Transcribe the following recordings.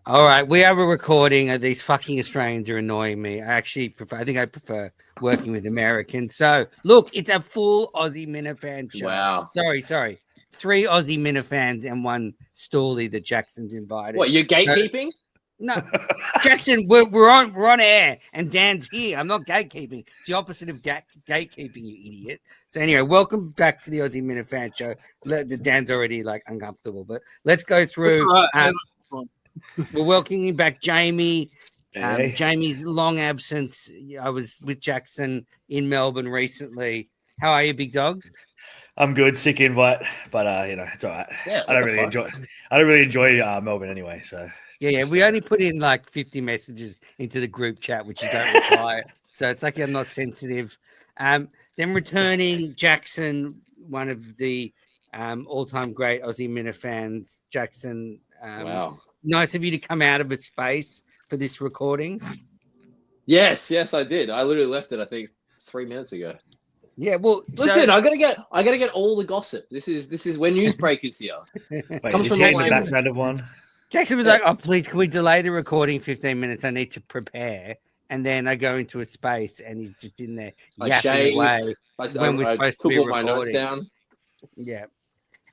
All right, we have a recording. These fucking Australians are annoying me. I think I prefer working with Americans. So, look, it's a full Aussie Minifan show. Wow. Sorry. 3 Aussie Minifans and 1 Stoolie that Jackson's invited. What, you're gatekeeping? No, Jackson, we're on air, and Dan's here. I'm not gatekeeping. It's the opposite of gatekeeping, you idiot. So anyway, welcome back to the Aussie Minifan show. Dan's already like uncomfortable, but let's go through. Right. We're welcoming back Jamie. Hey. Jamie's long absence. I was with Jackson in Melbourne recently. How are you, big dog? I'm good. Sick invite, but it's all right. Yeah, I don't really enjoy Melbourne anyway. So Yeah. We only put in like 50 messages into the group chat, which you don't reply. So it's like I'm not sensitive. Then returning Jackson, one of the all-time great Aussie Minifans. Jackson, Wow. Nice of you to come out of its space for this recording. Yes, I did. I literally left it, I think, 3 minutes ago. Yeah, well, listen, I gotta get all the gossip. This is when Newsbreak is here. Wait, Comes is from he in all the angles. background of one? Jackson was like, "Oh, please, can we delay the recording 15 minutes? I need to prepare." And then I go into a space, and he's just in there yapping away when we're supposed to be took all my notes recording. down. Yeah,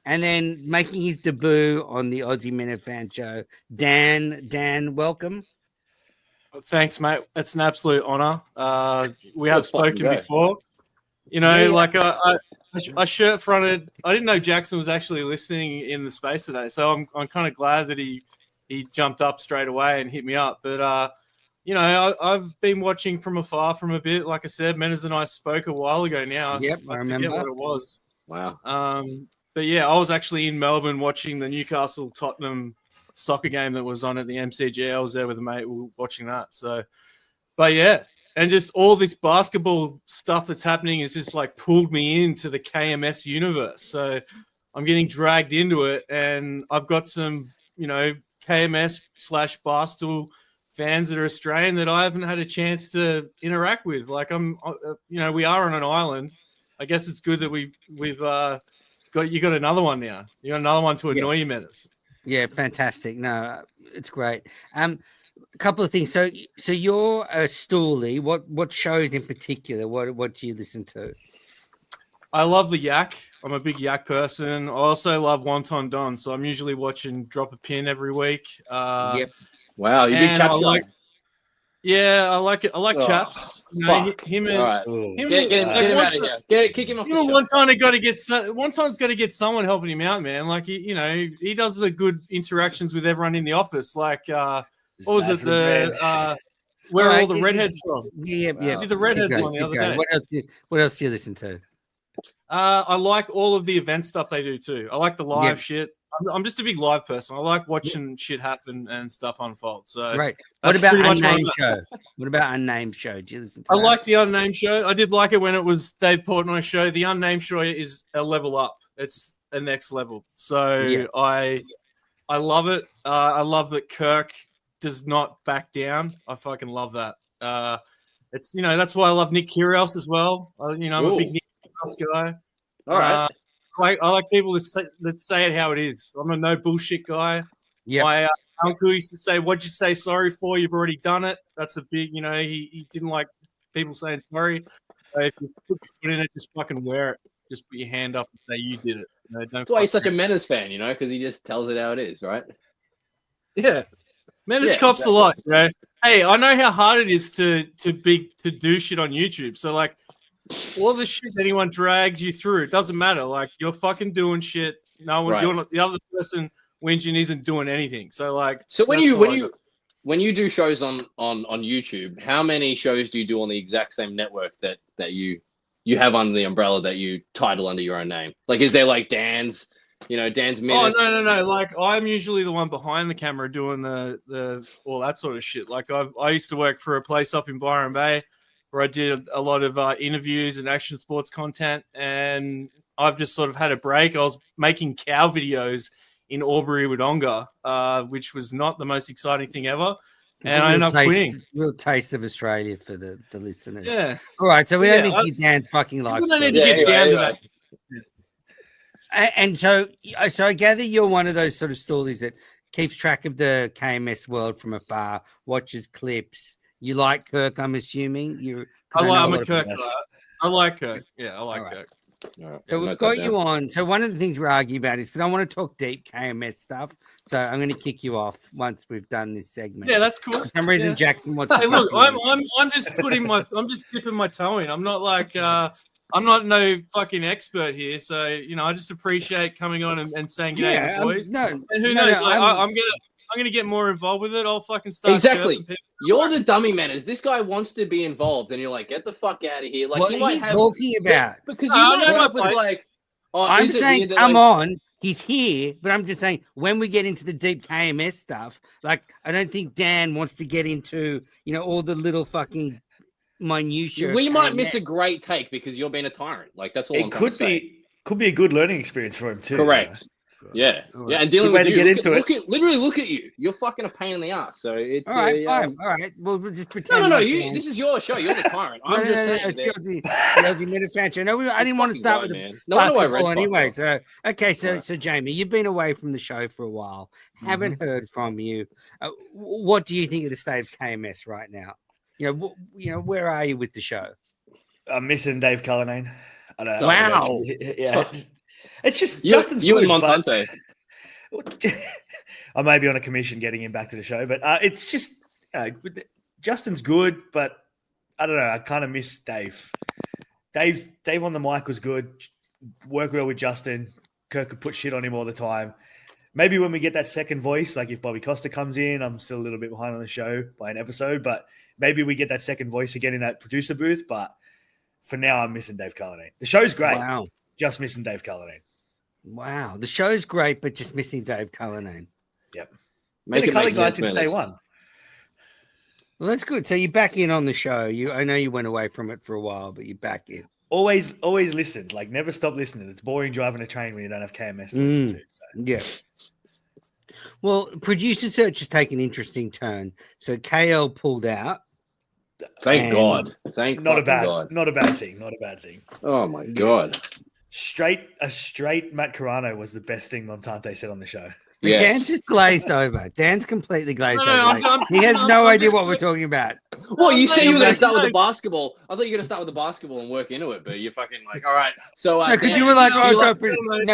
and then making his debut on the Aussie Minifan show, Dan. Dan, welcome. Thanks, mate. It's an absolute honor. We have Let's fucking spoken go. before. I shirt fronted. I didn't know Jackson was actually listening in the space today, so I'm kind of glad that he jumped up straight away and hit me up. But I've been watching from afar from a bit. Like I said, Menas and I spoke a while ago now. Yep, I remember what it was. Wow. But yeah, I was actually in Melbourne watching the Newcastle Tottenham soccer game that was on at the MCG. I was there with a mate. We were watching that. So, but yeah. And just all this basketball stuff that's happening is just like pulled me into the KMS universe. So I'm getting dragged into it, and I've got some, KMS / Barstool fans that are Australian that I haven't had a chance to interact with. Like we are on an island. I guess it's good that we've got another one now. You got another one to annoy you, Menace. Yeah, fantastic. No, it's great. A couple of things. So you're a Stoolie. What shows in particular? What do you listen to? I love the Yak. I'm a big Yak person. I also love Wonton Don. So I'm usually watching Drop a Pin every week. Yep. Wow, you big chaps guy. Yeah, I like it. I like Chaps. Him and all right. him, Get him out of here. Kick him off the show. Wonton's got to get someone helping him out, man. Like he does the good interactions with everyone in the office. Like what was it? Where are all the redheads from? Yeah. I did the redheads one the other day. What else do you listen to? I like all of the event stuff they do too. I like the live shit. I'm just a big live person. I like watching shit happen and stuff unfold. So right. What about Unnamed Show? What about Unnamed Show? Do you listen to that? I like the Unnamed Show. I did like it when it was Dave Portnoy's show. The Unnamed Show is a level up. It's a next level. So I love it. I love that Kirk does not back down. I fucking love that. It's that's why I love Nick Kyrgios as well. I'm a big Nick Kyrgios guy. All right. I like people that say it how it is. I'm a no bullshit guy. Yeah. My uncle used to say, "What'd you say sorry for? You've already done it." That's a big, he didn't like people saying sorry. So if you put your foot in it, just fucking wear it. Just put your hand up and say you did it. That's why he's such a Menace fan, because he just tells it how it is, right? Yeah. Menace cops a lot, Hey, I know how hard it is to do shit on YouTube. So like, all the shit anyone drags you through, it doesn't matter. Like you're fucking doing shit. No one, you're not, the other person whinging isn't doing anything. So like, so when you do shows on YouTube, how many shows do you do on the exact same network that you have under the umbrella that you title under your own name? Like, is there like Dan's minutes? Oh no. Like I'm usually the one behind the camera doing the all that sort of shit. Like I used to work for a place up in Byron Bay where I did a lot of interviews and action sports content, and I've just sort of had a break. I was making cow videos in Albury Wodonga, which was not the most exciting thing ever. And I ended up quitting. Real taste of Australia for the listeners. Yeah. All right, so we don't need to get Dan's fucking life. We don't need to get down to that. And so I gather you're one of those sort of stories that keeps track of the KMS world from afar, watches clips. You like Kirk, I'm assuming. I'm a Kirk. I like Kirk. Yeah, I like Kirk. All right. So Yeah, we've got you on. So one of the things we're arguing about is because I want to talk deep KMS stuff. So I'm going to kick you off once we've done this segment. Yeah, that's cool. For some reason, Jackson wants to. Hey, look, I'm just I'm just dipping my toe in. I'm not like I'm not no fucking expert here. So I just appreciate coming on and saying g'day to the boys. And who knows? I'm gonna get more involved with it. I'll fucking start. Exactly. You're the dummy manners. This guy wants to be involved, and you're like, get the fuck out of here. Like, what are you talking about? Because you might work with like. Oh, I'm saying, come on. He's here, but I'm just saying when we get into the deep KMS stuff, like I don't think Dan wants to get into all the little fucking minutiae. We might miss a great take because you're being a tyrant. Like that's all. It could be a good learning experience for him too. Correct. Yeah, yeah, and dealing with you. Literally, look at you. You're fucking a pain in the ass. So it's all right. All right. We'll just pretend. No. This is your show. You're the tyrant. I'm just saying. It's the Aussie Minifan show. No, I didn't want to start with the basketball anyway. So okay. So Jamie, you've been away from the show for a while. Haven't heard from you. What do you think of the state of KMS right now? Where are you with the show? I'm missing Dave Cullinane. Wow. Yeah. It's just Justin's you good, and Montante. I may be on a commission getting him back to the show, but it's just Justin's good, but I don't know. I kind of miss Dave. Dave on the mic was good. Work well with Justin. Kirk could put shit on him all the time. Maybe when we get that second voice, like if Bobby Costa comes in, I'm still a little bit behind on the show by an episode, but maybe we get that second voice again in that producer booth. But for now, I'm missing Dave Cullinane. The show's great. Wow. Just missing Dave Cullinane. Wow, the show's great, but just missing Dave Cullinane. Yep, make it make guy since day one. Well, that's good. So you're back in on the show. I know you went away from it for a while, but you're back in. Always listened. Like never stop listening. It's boring driving a train when you don't have KMS to listen to. So. Yeah. Well, producer search has taken an interesting turn. So KL pulled out. Thank God. Not a bad thing. Not a bad thing. Oh my God. A straight Matt Carano was the best thing Montante said on the show. Yeah. Dan's just glazed over. Dan's completely glazed over. He has no idea what we're talking about. Well, you said you were going to start with the basketball. I thought you were going to start with the basketball and work into it, but you're fucking like, all right. So, because you were like,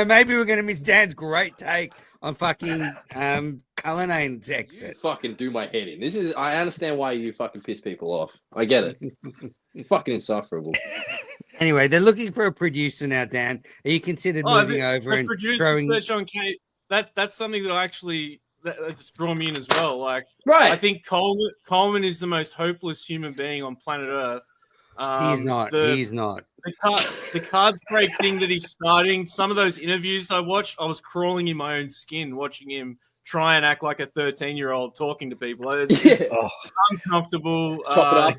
maybe we're going to miss Dan's great take on fucking Cullinane's exit. Fucking do my head in. I understand why you fucking piss people off. I get it. Fucking insufferable. Anyway, they're looking for a producer now, Dan. Are you considered moving over and throwing? Search on Kate. That's something that's drawn me in as well. Like, right. I think Coleman is the most hopeless human being on planet Earth. He's not. The cards break thing that he's starting. Some of those interviews I watched, I was crawling in my own skin watching him try and act like a 13-year-old talking to people. It's uncomfortable.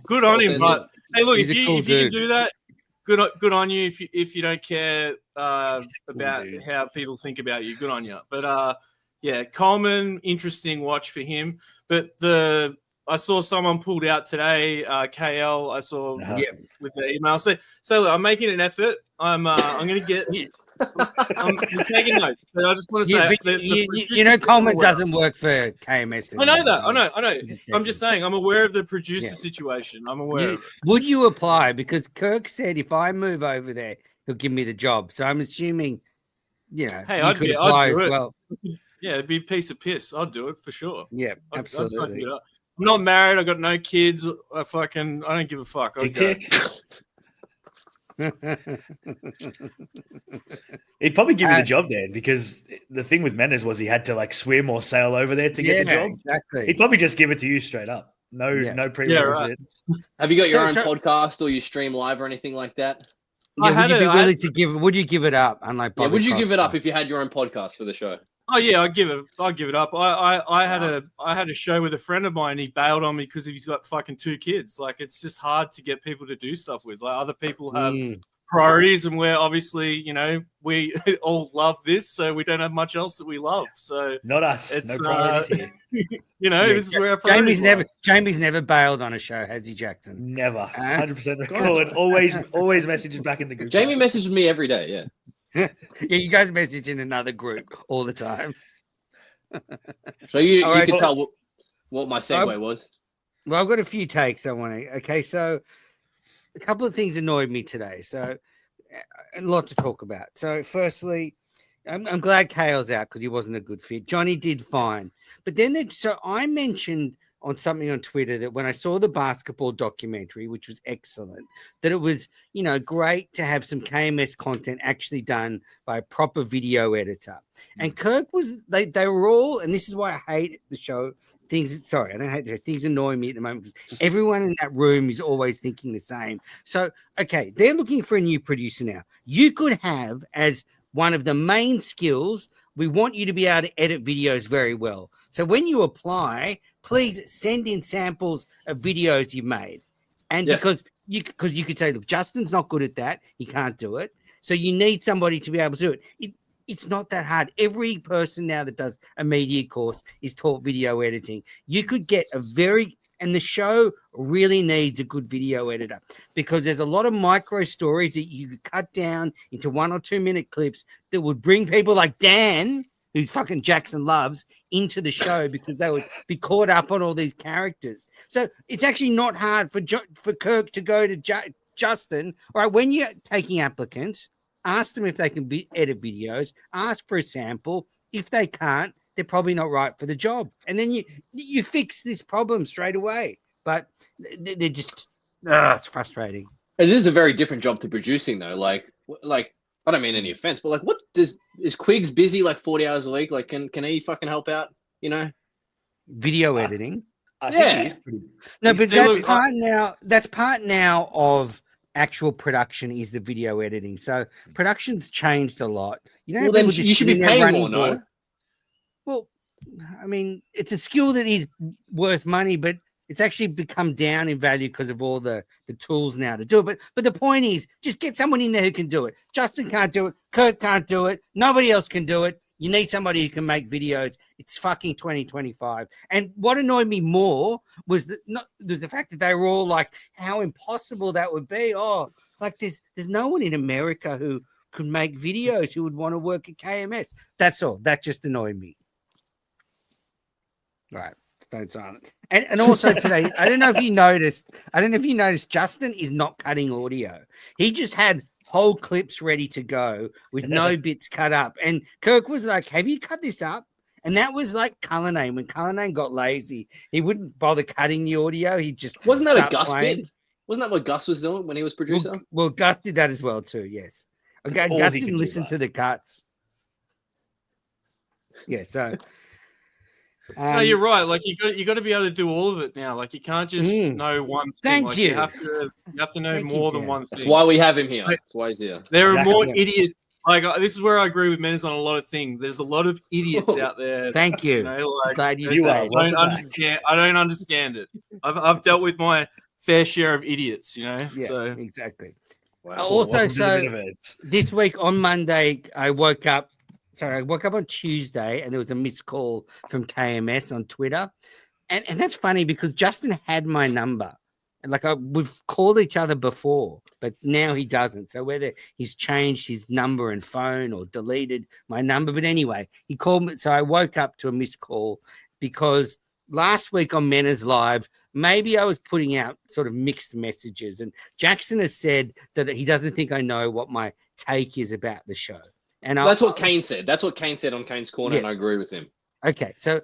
Good on him, but hey, look, if you can do that, good on you. If you don't care about how people think about you, good on you. But Coleman, interesting watch for him. But I saw someone pulled out today. KL, I saw with the email. So look, I'm making an effort. I'm going to get. I'm taking notes, but I just want to say, Coleman doesn't work for KMS. I know that. I know. I'm just saying, I'm aware of the producer situation. I'm aware of it. Would you apply? Because Kirk said if I move over there, he'll give me the job. So I'm assuming, hey, I'd apply as well. Yeah, it'd be a piece of piss. I'd do it for sure. Yeah, absolutely. I'm not married. I got no kids. I don't give a fuck. He'd probably give you the job, Dan, because the thing with Mendes was he had to like swim or sail over there to get the job. Exactly. He'd probably just give it to you straight up. No prerequisites. Right. Have you got your own podcast or you stream live or anything like that? Would you be willing to give? Would you give it up? Unlike Bobby would you Costa? give it up if you had your own podcast for the show? Oh yeah, I'd give it up. I had a show with a friend of mine. He bailed on me because he's got fucking 2 kids. Like it's just hard to get people to do stuff with. Like other people have priorities, and we're obviously, we all love this, so we don't have much else that we love. So not us. No priorities here. This is where our priorities Jamie's never bailed on a show, has he, Jackson? Never. 100% record. Always messages back in the group. Jamie messages me every day. Yeah. Yeah, you guys message in another group all the time. So you All right, can well- tell what my segue was. Well, I've got a few takes I want to. Okay, so a couple of things annoyed me today. So a lot to talk about. So firstly, I'm glad Kale's out because he wasn't a good fit. Johnny did fine, but then so I mentioned on something on Twitter that when I saw the basketball documentary, which was excellent, that it was, great to have some KMS content actually done by a proper video editor. And Kirk was, they were all, and this is why I hate the show. I don't hate the show. Things annoy me at the moment because everyone in that room is always thinking the same. So, okay, they're looking for a new producer now. You could have as one of the main skills, we want you to be able to edit videos very well. So when you apply, please send in samples of videos you've made. And Yes. because you could say, look, Justin's not good at that. He can't do it. So you need somebody to be able to do it. It's not that hard. Every person now that does a media course is taught video editing. You could get and the show really needs a good video editor because there's a lot of micro stories that you could cut down into 1 or 2 minute clips that would bring people like Dan, who fucking Jackson loves, into the show because they would be caught up on all these characters. So it's actually not hard for Kirk to go to Justin. All right, when you're taking applicants, ask them if they can edit videos, ask for a sample. If they can't, they're probably not right for the job. And then you fix this problem straight away. But they're just, it's frustrating. It is a very different job to producing, though. Like I don't mean any offense, but like, is Quigs busy like 40 hours a week? Like, can he fucking help out? Video editing. I think he is pretty. No, but that's part now of actual production is the video editing. So production's changed a lot. Well, then you should be paying more, no? Well, I mean, it's a skill that is worth money, but it's actually become down in value because of all the tools now to do it. But the point is, just get someone in there who can do it. Justin can't do it. Kirk can't do it. Nobody else can do it. You need somebody who can make videos. It's fucking 2025. And what annoyed me more was the fact that they were all like, how impossible that would be. Oh, like there's no one in America who could make videos who would want to work at KMS. That's all. That just annoyed me. Right. Stone silent. And also today, I don't know if you noticed, Justin is not cutting audio. He just had whole clips ready to go with no bits cut up. And Kirk was like, have you cut this up? And that was like Cullinane. When Cullinane got lazy, he wouldn't bother cutting the audio. He just wasn't that a Gus bit? Wasn't that what Gus was doing when he was producer? Well, Gus did that as well too. Yes. Okay, Gus didn't listen to the cuts. Yeah. So. No, you're right. Like you got to be able to do all of it now. Like you can't just know one thing. Thank you. You have to know more than one thing. That's why we have him here. That's why he's here. There are more idiots. Like this is where I agree with Menace on a lot of things. There's a lot of idiots out there. Thank you. Glad you are. I don't understand it. I've dealt with my fair share of idiots. Yeah, so. Exactly. Wow. Also, so this week on Monday, I woke up on Tuesday and there was a missed call from KMS on Twitter. And that's funny because Justin had my number. And we've called each other before, but now he doesn't. So whether he's changed his number and phone or deleted my number. But anyway, he called me. So I woke up to a missed call because last week on Mena's Live, maybe I was putting out sort of mixed messages. And Jackson has said that he doesn't think I know what my take is about the show. And that's what Kane said. That's what Kane said on Kane's Corner, and I agree with him. Okay, so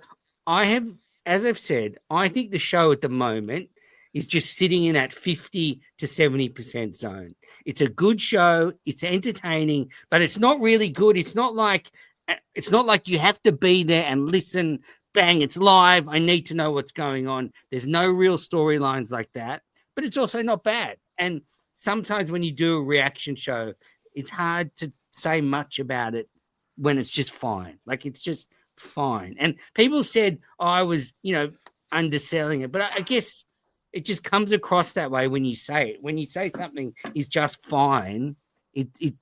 as I've said, I think the show at the moment is just sitting in that 50 to 70% zone. It's a good show. It's entertaining, but it's not really good. It's not like you have to be there and listen. Bang, it's live. I need to know what's going on. There's no real storylines like that, but it's also not bad. And sometimes when you do a reaction show, it's hard to say much about it when it's just fine. Like it's just fine. And people said I was, underselling it, but I guess it just comes across that way when you say it. When you say something is just fine, it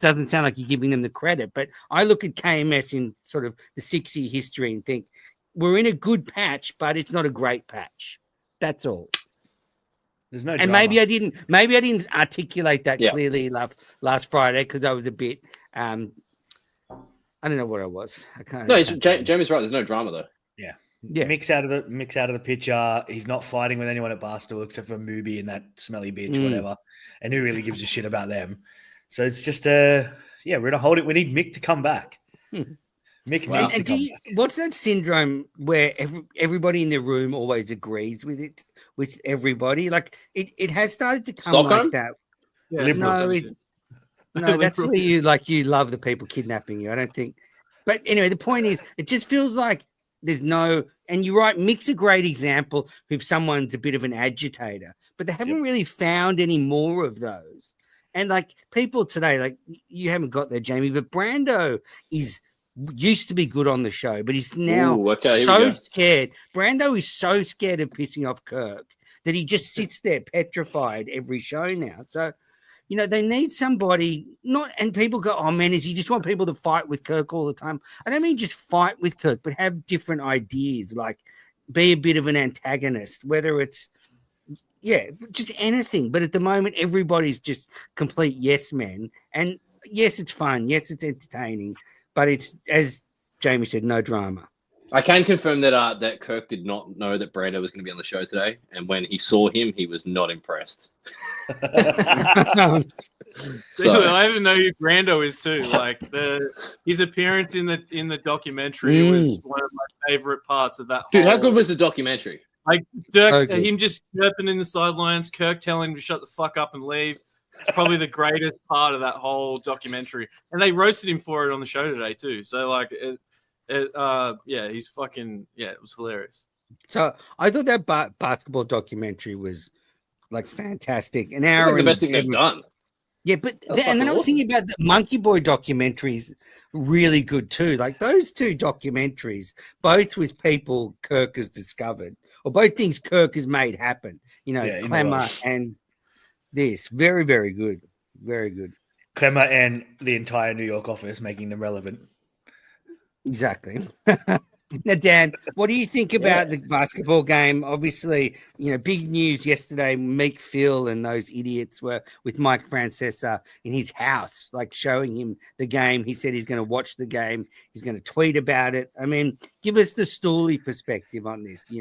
doesn't sound like you're giving them the credit. But I look at KMS in sort of the 6-year history and think we're in a good patch, but it's not a great patch. That's all. There's no and drama. maybe I didn't articulate that clearly last Friday because I was a bit I don't know what it was. I can't. No, I can't tell you. Jamie's right. There's no drama though. Yeah. Mix out of the picture. He's not fighting with anyone at Barstool except for Mooby and that smelly bitch, whatever. And who really gives a shit about them? So it's just we're gonna hold it. We need Mick to come back. Mick needs to come back. What's that syndrome where everybody in the room always agrees with it, with everybody? Like it has started to come Stockholm? like that. Yeah, No, that's where you love the people kidnapping you. I don't think. But anyway, the point is, it just feels like there's no. And you're right, Mick's a great example if someone's a bit of an agitator, but they haven't really found any more of those. And like people today, like you haven't got there, Jamie, but Brando used to be good on the show, but he's now so scared. Brando is so scared of pissing off Kirk that he just sits there petrified every show now. So, they need somebody and people go, oh man, you just want people to fight with Kirk all the time. I don't mean just fight with Kirk, but have different ideas, like be a bit of an antagonist, whether it's, just anything. But at the moment, everybody's just complete yes men. And yes, it's fun. Yes, it's entertaining. But it's, as Jamie said, no drama. I can confirm that that Kirk did not know that Brando was going to be on the show today, and when he saw him, he was not impressed. I even know who Brando is too. Like his appearance in the documentary was one of my favorite parts of that. Dude, how good was the documentary? Like Dirk, him just chirping in the sidelines, Kirk telling him to shut the fuck up and leave. It's probably the greatest part of that whole documentary, and they roasted him for it on the show today too. So like, he's fucking it was hilarious. So I thought that basketball documentary was like fantastic. An hour, the best thing they've done. Yeah, but then I was thinking about the Monkey Boy documentaries, really good too. Like those two documentaries, both with people Kirk has discovered, or both things Kirk has made happen. Clemmer and this, very, very good, very good. Clemmer and the entire New York office, making them relevant. Exactly. Now, Dan, what do you think about the basketball game? Obviously, big news yesterday. Meek Phil and those idiots were with Mike Francesa in his house, like showing him the game. He said he's going to watch the game. He's going to tweet about it. I mean, give us the Stooley perspective on this,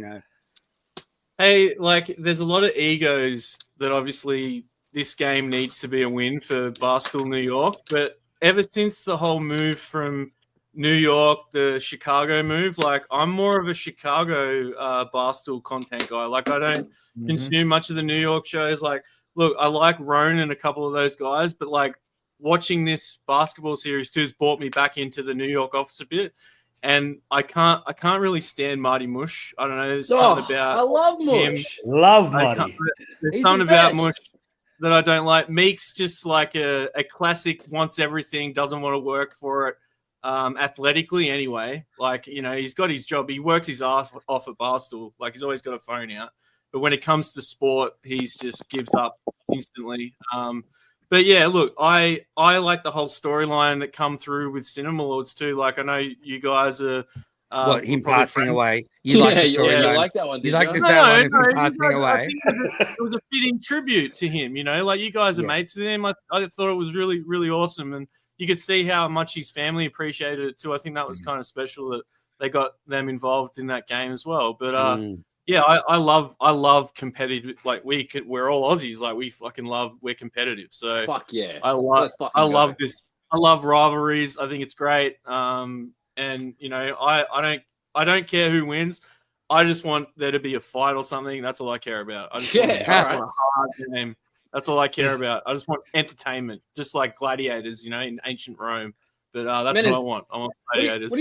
Hey, like, there's a lot of egos that obviously this game needs to be a win for Barstool New York. But ever since the whole move from New York, the Chicago move, like I'm more of a Chicago Barstool content guy. Like I don't consume much of the New York shows. Like, look, I like Roan and a couple of those guys, but like watching this basketball series too has brought me back into the New York office a bit. And I can't really stand Marty Mush. I don't know. There's something about I love Mush. him. Love Marty. There's something about Mush that I don't like. Meek's just like a classic, wants everything, doesn't want to work for it. Athletically anyway, like he's got his job, he works his ass off at Barstool, like he's always got a phone out, but when it comes to sport he's just gives up instantly. But yeah, look, I like the whole storyline that come through with Cinema Lords too. Like I know you guys are him passing away. You like the storyline? You like that one? You like that one of him passing away? It was a fitting tribute to him. Like you guys are mates with him. I thought it was really, really awesome, and you could see how much his family appreciated it too. I think that was kind of special that they got them involved in that game as well. But I love competitive. Like we're all Aussies. Like we're competitive. So fuck yeah, I love this. I love rivalries. I think it's great. And I don't care who wins. I just want there to be a fight or something. That's all I care about. I just want a hard game. That's all I care about. I just want entertainment, just like gladiators, in ancient Rome. But that's what I want. I want gladiators.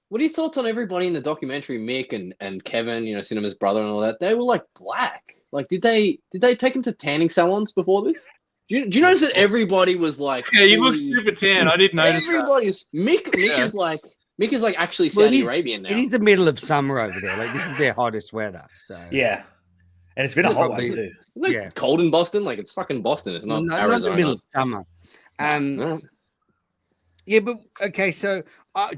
What are your thoughts on everybody in the documentary? Mick and Kevin, Cinema's brother and all that. They were like black. Like, did they take them to tanning salons before this? Do you notice that everybody was like? Yeah, he looks super tan. I didn't notice. Everybody's Mick is like actually Saudi Arabian now. It is the middle of summer over there. Like this is their hottest weather. So yeah. And it's been a hot one too. Isn't it cold in Boston? Like it's fucking Boston. It's not Arizona. Not the middle of summer. Yeah, but okay. So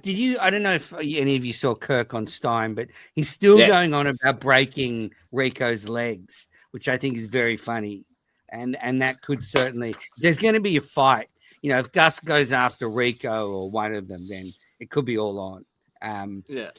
did you? I don't know if any of you saw Kirk on Stein, but he's still going on about breaking Rhyo's legs, which I think is very funny, and that could certainly. There's going to be a fight. If Gus goes after Rhyo or one of them, then it could be all on. Yeah.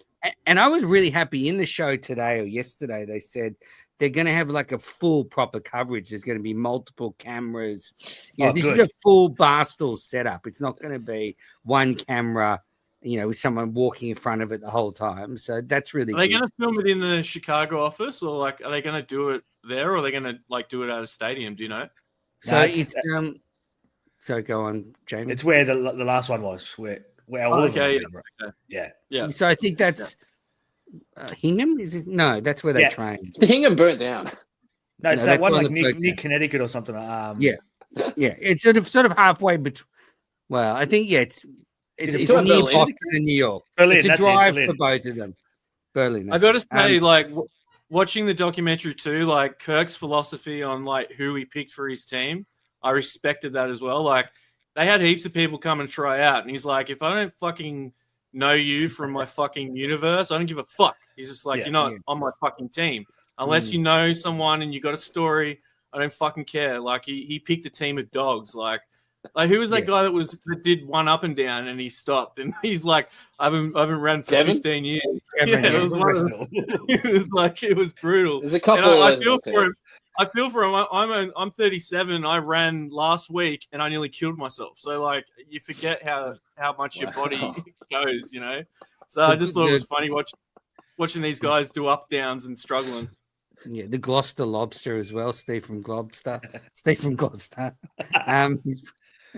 And I was really happy in the show today or yesterday. They said they're going to have like a full proper coverage. There's going to be multiple cameras. This is a full Barstool setup. It's not going to be one camera, with someone walking in front of it the whole time. So that's really Are they going to film it in the Chicago office, or like are they going to do it there, or are they going to like do it at a stadium? Do you know? So No, it's so go on, Jamie. It's where the last one was, where all of them. Okay. Yeah. So I think that's Hingham. Is it? No, that's where they train. The Hingham burnt down. No, it's No, that one that's like on the near Connecticut or something. Yeah. It's sort of halfway between. Well, I think it's near Berlin? Boston and New York. Berlin, It's a that's drive Berlin. for both of them. Berlin. I got to that's say, it. like watching the documentary too, like Kirk's philosophy on like who he picked for his team, I respected that as well. Like they had heaps of people come and try out, and he's like, if I don't fucking know you from my fucking universe, I don't give a fuck. He's just like, you're not on my fucking team unless you know someone and you got a story. I don't fucking care. Like he picked a team of dogs. Like who was that guy that did one up and down and he stopped and he's like, I haven't ran for Kevin? 15 years. Kevin, It was brutal. There's a couple. And I of feel for him. I feel for him. I'm 37. I ran last week and I nearly killed myself. So like you forget how much your body goes, So I just thought it was funny watching these guys do up downs and struggling. Yeah, the Gloucester lobster as well. Steve from Gloucester.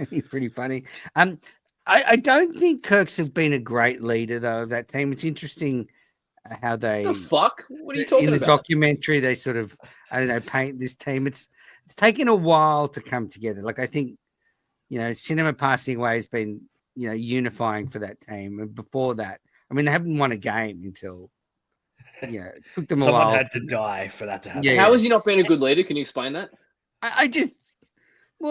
He's pretty funny. I don't think Kirk's have been a great leader though of that team. It's interesting how they the fuck. What are you talking in the about? documentary. They sort of paint this team. It's taken a while to come together. Like I think Cinema passing away has been unifying for that team. And before that, I mean, they haven't won a game until. It took them a while. Someone had to die for that to happen. Yeah. How has he not been a good leader? Can you explain that?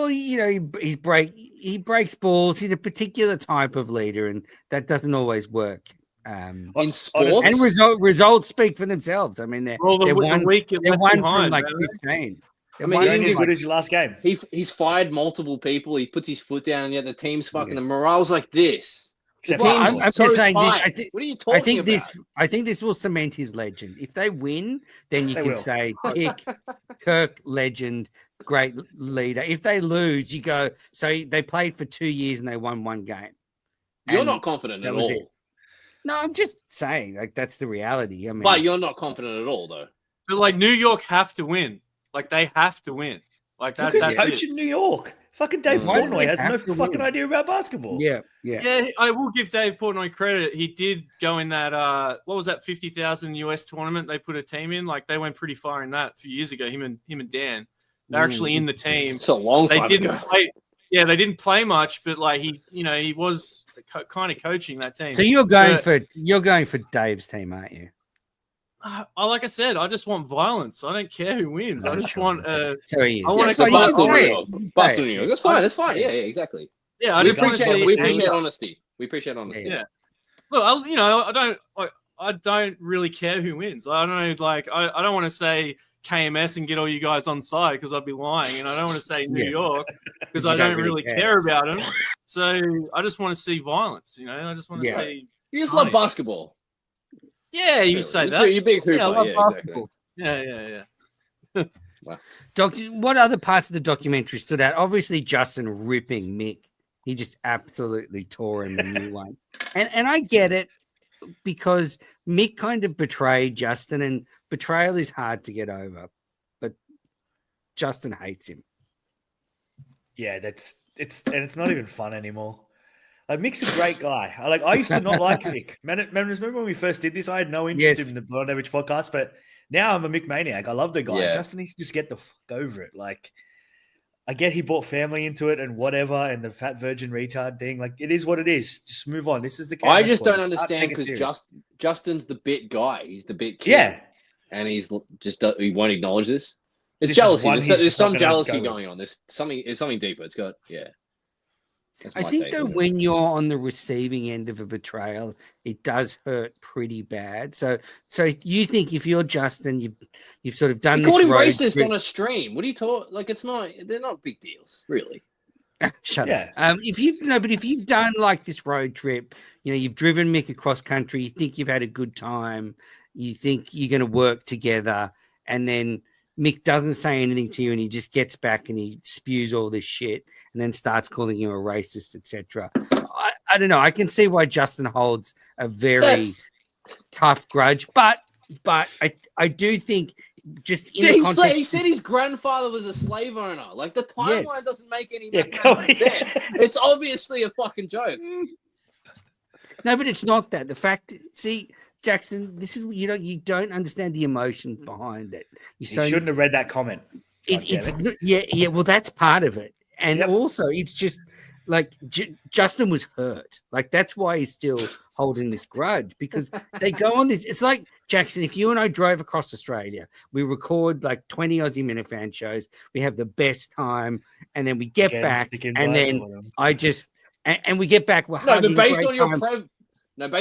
He breaks balls. He's a particular type of leader, and that doesn't always work. In sports, And results speak for themselves. I mean, they're one from like 15. I mean, Only as good as your last game. He's fired multiple people. He puts his foot down, and yet the team's fucking. The morale's like this. Except I'm just saying this. What are you talking about? I think this will cement his legend. If they win, then you They can will. say tick, Kirk legend, great leader. If they lose, you go. So they played for 2 years and they won one game. You're And not confident at that was all. it. No, I'm just saying, like that's the reality. I mean, But you're not confident at all, though. But like New York have to win. Like they have to win. Like Look that's who's coach it. in New York. Fucking Dave Why do Portnoy they has have no to fucking win? idea about basketball. yeah. Yeah, I will give Dave Portnoy credit. He did go in that what was that 50,000 US tournament they put a team in? Like they went pretty far in that a few years ago. Him and Dan, they're actually in the team. It's a long They time didn't ago. play. Yeah, they didn't play much, but like he was kind of coaching that team. So you're going for Dave's team, aren't you? Like I said, I just want violence. I don't care who wins. I just want So he is. I wanna That's what go you back can to say. New York. You can Boston, say New it. York. That's fine. That's fine. Yeah, exactly. yeah. I We just want to appreciate see. we appreciate honesty. We appreciate honesty. Yeah. Look, I don't really care who wins. I don't I don't want to say KMS and get all you guys on side because I'd be lying, and I don't want to say New York because You I don't don't really really care about them. So I just want to see violence. I just want to see. You just love Nice. basketball. Yeah, you say that. You're a big hooper. Yeah, I love Yeah, basketball. exactly. Yeah. What other parts of the documentary stood out? Obviously, Justin ripping Mick. He just absolutely tore him a new one. And I get it because Mick kind of betrayed Justin, and betrayal is hard to get over. But Justin hates him. Yeah, it's not even fun anymore. Like Mick's a great guy. I used to not like Mick. Remember when we first did this? I had no interest in the Blood Average podcast, but now I'm a Mick maniac. I love the guy. Yeah. Justin needs to just get the fuck over it. Like, I get he brought family into it and whatever, and the fat virgin retard thing. Like, it is what it is. Just move on. This is the. I KMS just squad. don't Can't understand take it because serious. Justin's the bit guy. He's the bit kid. Yeah. And he's just he won't acknowledge this. It's This is jealousy. one There's he's there's just some not gonna jealousy go with. going on. There's something deeper. It's got That's I my think take though, on it. when you're on the receiving end of a betrayal, it does hurt pretty bad. So you think if you're Justin, you've sort of done He this called him road racist trip- on a stream. What are you talking? Like, it's not. They're not big deals, really. Shut Yeah. up. If you've done like this road trip, you've driven Mick across country, you think you've had a good time, you think you're going to work together, and then Mick doesn't say anything to you, and he just gets back and he spews all this shit, and then starts calling you a racist, etc. I don't know. I can see why Justin holds a very tough grudge, but I do think. Just in the context, he said his grandfather was a slave owner. Like the timeline doesn't make any sense. It's obviously a fucking joke. No, but it's not that. The fact, see, Jackson, this is you don't understand the emotion behind it. You shouldn't have read that comment. Yeah. Well, that's part of it, and also it's just like Justin was hurt. Like that's why he's still holding this grudge, because they go on this. It's like, Jackson, if you and I drove across Australia, we record like 20 Aussie Minifan shows, we have the best time, and then we get back, and then and we get back. Based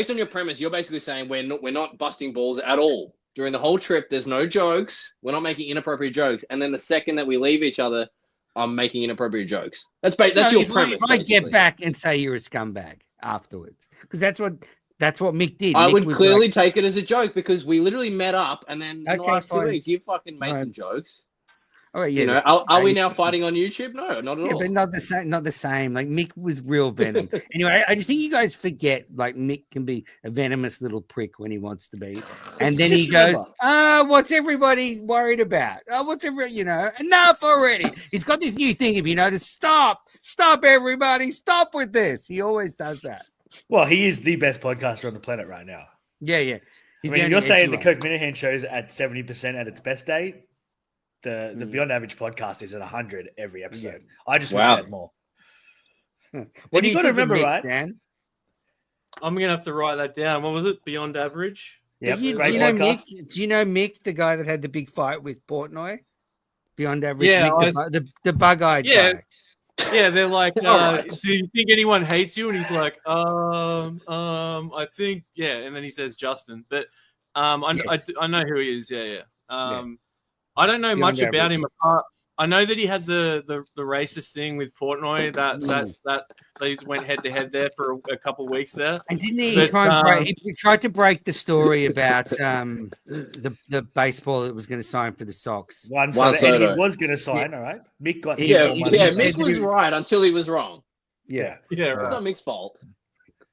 on your premise, you're basically saying we're not busting balls at all during the whole trip. There's no jokes. We're not making inappropriate jokes, and then the second that we leave each other, I'm making inappropriate jokes. That's your premise. If I get back and say you're a scumbag afterwards, because that's what Mick did. I Mick would clearly take it as a joke, because we literally met up, and then in the last 2 weeks, you fucking made some jokes. All right, yeah. Are we now fighting on YouTube? No, not at all. But not the same. Not the same. Like Mick was real venom. Anyway, I just think you guys forget. Like Mick can be a venomous little prick when he wants to be, and then he goes, what's everybody worried about? Enough already. He's got this new thing. If you notice, stop, everybody, stop with this. He always does that. Well, he is the best podcaster on the planet right now. Yeah. You're saying the Kirk Minahan show's at 70% at its best day. The Beyond Average podcast is at 100 every episode. Yeah. I just wish we had more. What do you got to remember, Mick, right? Dan? I'm gonna have to write that down. What was it? Beyond Average. Yeah. Do you know Mick, the guy that had the big fight with Portnoy? Beyond Average. Yeah, Mick, the bug-eyed guy. Yeah, they're like, right. do you think anyone hates you? And he's like, I think, yeah. And then he says Justin, but I know who he is. Yeah. I don't know much about him. I know that he had the racist thing with Portnoy that they went head to head there for a couple of weeks there. And didn't he he tried to break the story about the baseball that was going to sign for the Sox? He was going to sign. All right, Mick got Mick was right until he was wrong. Yeah, right. It's not Mick's fault.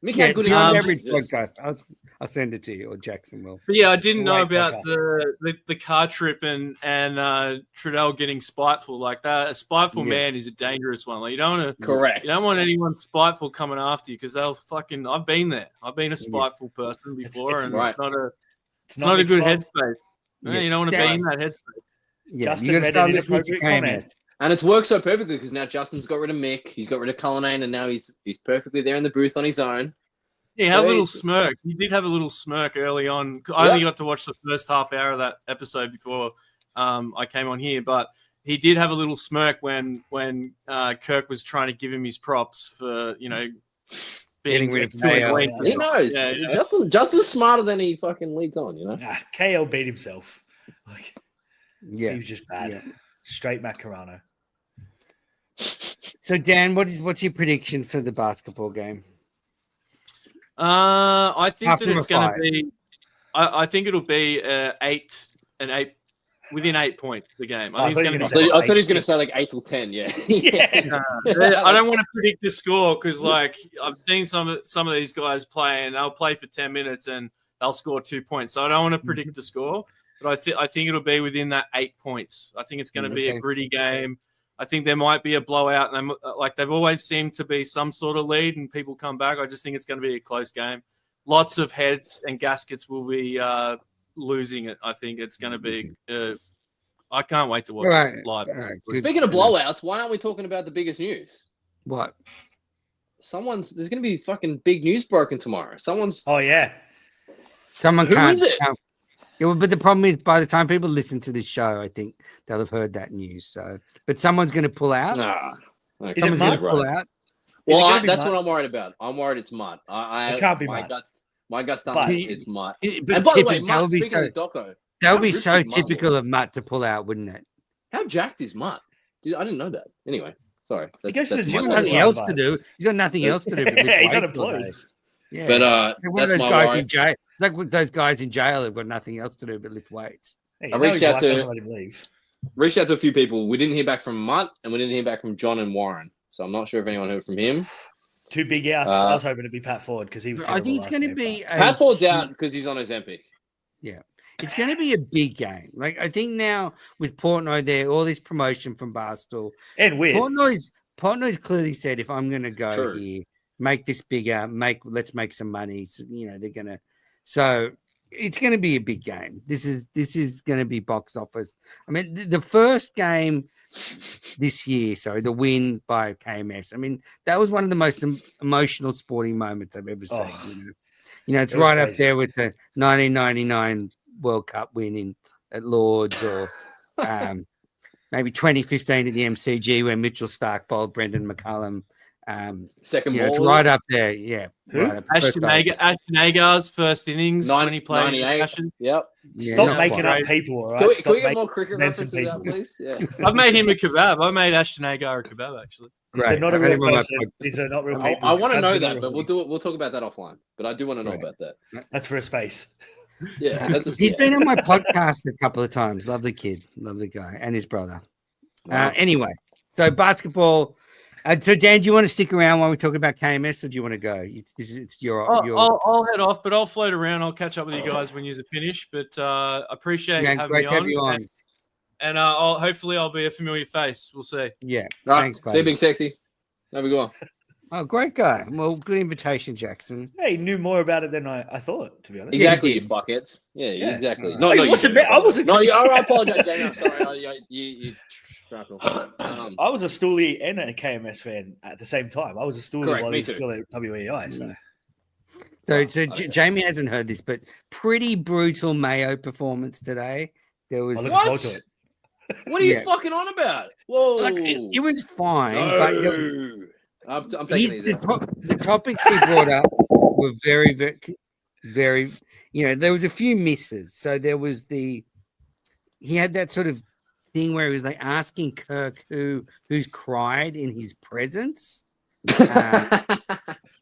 Mick had good Beyond Average podcast. I'll send it to you, or Jackson will. But yeah, I didn't know about the car trip and Trudell getting spiteful like that. A spiteful man is a dangerous one. Like you don't want to. Correct. You don't want anyone spiteful coming after you, because they'll fucking. I've been there. I've been a spiteful person before, it's not a good headspace. Yeah. You don't want to be in that headspace. Yeah, Justin you got to start listening to comments. And it's worked so perfectly because now Justin's got rid of Mick, he's got rid of Cullinane, and now he's perfectly there in the booth on his own. Yeah, he had a little smirk. He did have a little smirk early on. I only got to watch the first half hour of that episode before I came on here, but he did have a little smirk when Kirk was trying to give him his props for getting rid of Mayo. He knows. Yeah. Justin's smarter than he fucking leads on. KL beat himself. He was just bad. Yeah. Straight Matt Carano. So Dan, what's your prediction for the basketball game? I think that it's going to be. I think it'll be 8 within 8 points. The game. I think it's going to be. I thought he was going to say like 8 till 10. Yeah. I don't want to predict the score because like I've seen some of these guys play and they'll play for 10 minutes and they'll score 2 points. So I don't want to predict the score, but I think it'll be within that 8 points. I think it's going to be a gritty game. I think there might be a blowout, and they've always seemed to be some sort of lead, and people come back. I just think it's going to be a close game. Lots of heads and gaskets will be losing it. I think it's going to be. I can't wait to watch it live. Right, speaking of blowouts, why aren't we talking about the biggest news? What? There's going to be fucking big news broken tomorrow. Oh yeah. Someone Who can't. is it? Yeah, but the problem is, by the time people listen to this show, I think they'll have heard that news. So, but someone's going to pull out. Someone's going to pull out. Well, that's what I'm worried about. I'm worried it's Mutt. It can't be Mutt. My gut's telling me it's Mutt. But and by the way, Mutt, speaking of Doco, that would be so typical of Mutt to pull out, wouldn't it? How jacked is Mutt? Dude, I didn't know that. Anyway, Sorry. He goes to the that's gym He's my got all the nothing time, else but- to do. He's got nothing else to do. But lift Yeah, he's weights all unemployed. day. Yeah. But Like one of that's those my guys worry. in jail. Like with those guys in jail have got nothing else to do but lift weights. Hey, I you know reached his out wife to- doesn't let him leave. Reached out to a few people. We didn't hear back from Mutt, and we didn't hear back from John and Warren. So I'm not sure if anyone heard from him. Two big outs. I was hoping to be Pat Ford because he was. I think it's going to to be Pat Ford's out because he's on Ozempic. It's going to be a big game. Like I think now with Portnoy there, all this promotion from Barstool, and weird. Portnoy's clearly said, if I'm going to go True. here, make this bigger, let's make some money. So, they're going to. So it's going to be a big game. This is going to be box office. I mean, the first game this year, the win by KMS. I mean, that was one of the most emotional sporting moments I've ever seen. Oh. It's It was right up crazy. there with the 1999 World Cup win at Lords, or maybe 2015 at the MCG where Mitchell Stark bowled Brendan McCullum. Second ball. It's right up there. Yeah. Who? Right up, first Ashton Agar's first innings when he played 98. Ashton. Yep. Stop not making quite. up people, all right? Can we Stop get making more cricket names and references out, people. please? Yeah. I've made him a kebab. I made Ashton Agar a kebab, actually. These Great. are not a I've had real him on my person. These are not real I, people. want to know Cunts are not that, real but we'll things. do it. We'll talk about that offline. But I do want to know Right. about that. That's for a space. Yeah, that's He's been on my podcast a couple of times. Lovely kid, lovely guy, and his brother. Wow. Anyway, so basketball. So Dan, do you want to stick around while we talk about KMS, or do you want to go? It's your. I'll head off, but I'll float around. I'll catch up with you guys when you're finished. But appreciate having great me to have you on. And hopefully I'll be a familiar face. We'll see. Yeah, All right. thanks, See you, buddy. Big Sexy. Have a good one. Oh, great guy. Well, good invitation, Jackson. Hey, he knew more about it than I thought, to be honest. Exactly, did. you fuckheads. Yeah, Yeah. exactly. Hey, No, Hey, you what's the didn't. bet? I wasn't. No, I apologize, Jamie. I'm sorry. You struggle. I was a Stoolie and a KMS fan at the same time. I was a Stoolie Correct, while me he was too. still at WEI. So So Jamie hasn't heard this, but pretty brutal Mayo performance today. There was I look What? forward to it. What are you Yeah. fucking on about? Whoa. like, it was fine, but there was, No. I'm taking these out. the topics he brought up were very, very, very. There was a few misses. So there was he had that sort of thing where he was like asking Kirk who's cried in his presence.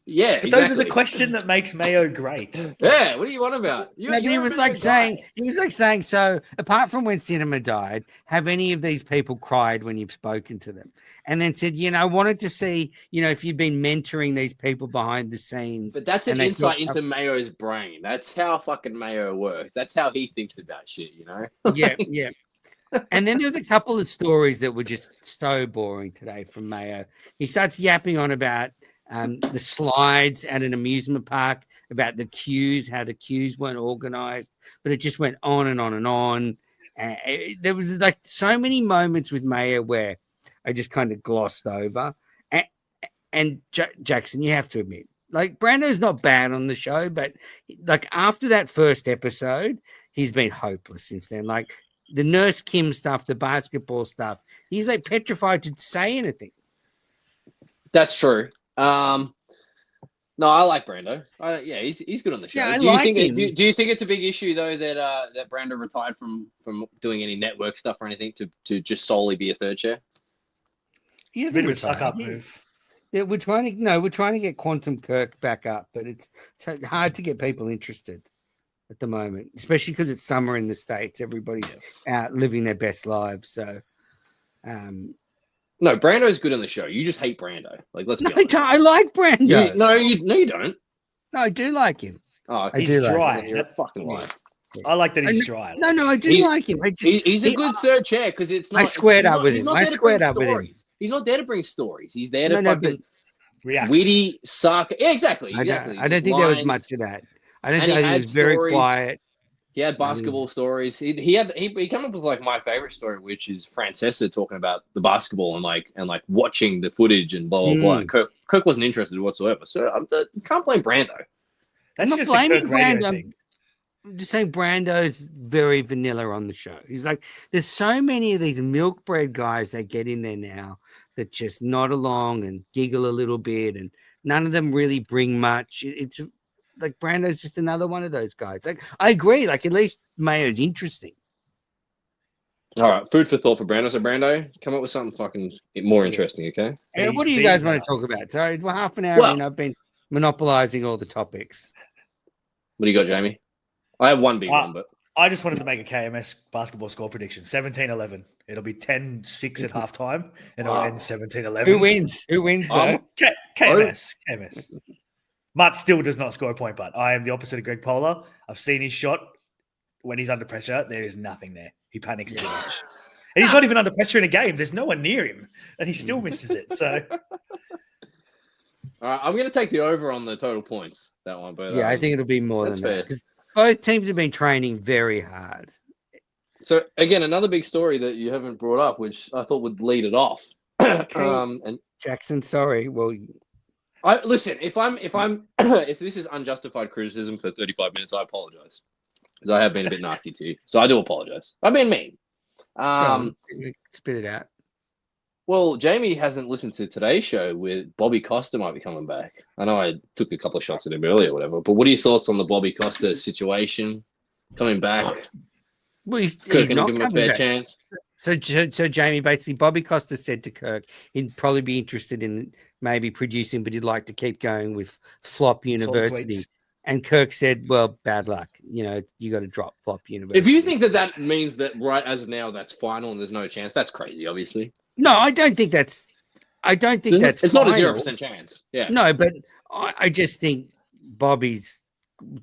Yeah, But those are the exactly. questions that makes Mayo great. Yeah, what do you want about? No, but he was like saying, so apart from when Cinema died, have any of these people cried when you've spoken to them? And then said, I wanted to see, if you'd been mentoring these people behind the scenes. But that's an and they insight felt- into Mayo's brain. That's how fucking Mayo works. That's how he thinks about shit, Yeah. And then there's a couple of stories that were just so boring today from Mayo. He starts yapping on about the slides at an amusement park, about the queues, how the queues weren't organized, but it just went on and on and on. There was like so many moments with Mayo where I just kind of glossed over. And Jackson, you have to admit, like Brando's not bad on the show, but like after that first episode, he's been hopeless since then. Like the Nurse Kim stuff, the basketball stuff, he's like petrified to say anything. That's true. No, I like Brando. Yeah, he's good on the show. Yeah, I do you like think him. Do you think it's a big issue though that that Brando retired from doing any network stuff or anything to just solely be a third chair? He It's a bit of a doesn't suck up retire. move. Yeah, we're trying to get Quantum Kirk back up, but it's hard to get people interested at the moment, especially because it's summer in the States. Everybody's out living their best lives. So, No, Brando's good on the show. You just hate Brando. Like, let's be honest. I like Brando. You don't. No, I do like him. Oh, I He's do like dry. him. you're a fucking liar. I like that he's dry. No, I do He's- like him. He's a good third chair because it's not. I squared he's up not- with he's him. not I there to squared bring up with him. stories. He's not there to bring stories. He's there to No, fucking React. witty, suck. Yeah, exactly. I Exactly. don't think there was Lines. much of that. I don't And think he he had was very stories. quiet. He had basketball stories. He came up with like my favorite story, which is Francesa talking about the basketball and like watching the footage and blah blah blah. And Kirk wasn't interested whatsoever. So you can't blame Brando. That's I'm not just a blaming Kirk radio Brando. thing. I'm just saying Brando's very vanilla on the show. He's like, there's so many of these milk bread guys that get in there now that just nod along and giggle a little bit, and none of them really bring much. It's like Brando's just another one of those guys. Like I agree, like at least Mayo's interesting. All right, food for thought for Brando. So Brando, come up with something fucking more interesting, okay? And what do you guys want to talk about? So we're half an hour Well- in. I've been monopolizing all the topics. What do you got, Jamie? I have one big one, but I just wanted to make a KMS basketball score prediction. 17-11. It'll be 10-6 at halftime, and it'll end 17-11. Who wins? Who wins though? KMS. Mutt still does not score a point, but I am the opposite of Greg Polar. I've seen his shot. When he's under pressure, there is nothing there. He panics too much. And he's not even under pressure in a game. There's no one near him, and he still misses it. So, all right, I'm going to take the over on the total points. That one, but Yeah, I think it'll be more that's than that fair. because both teams have been training very hard. So again, another big story that you haven't brought up, which I thought would lead it off. And Jackson, sorry. Well, I listen. If this is unjustified criticism for 35 minutes, I apologize because I have been a bit nasty to you. So I do apologize. I've been mean. spit it out. Well, Jamie hasn't listened to today's show with Bobby Costa might be coming back. I know I took a couple of shots at him earlier, or whatever. But what are your thoughts on the Bobby Costa situation coming back? Well, he's Kirk going to not give him a coming fair back. chance. So Jamie, basically, Bobby Costa said to Kirk he'd probably be interested in maybe producing, but he'd like to keep going with Flop University. tweets. And Kirk said, "Well, bad luck. You know, you got to drop Flop University." If you think that means that right as of now that's final and there's no chance, that's crazy. Obviously, no, I don't think that's. I don't think that's. It's not a final. 0% chance. Yeah. No, but I just think Bobby's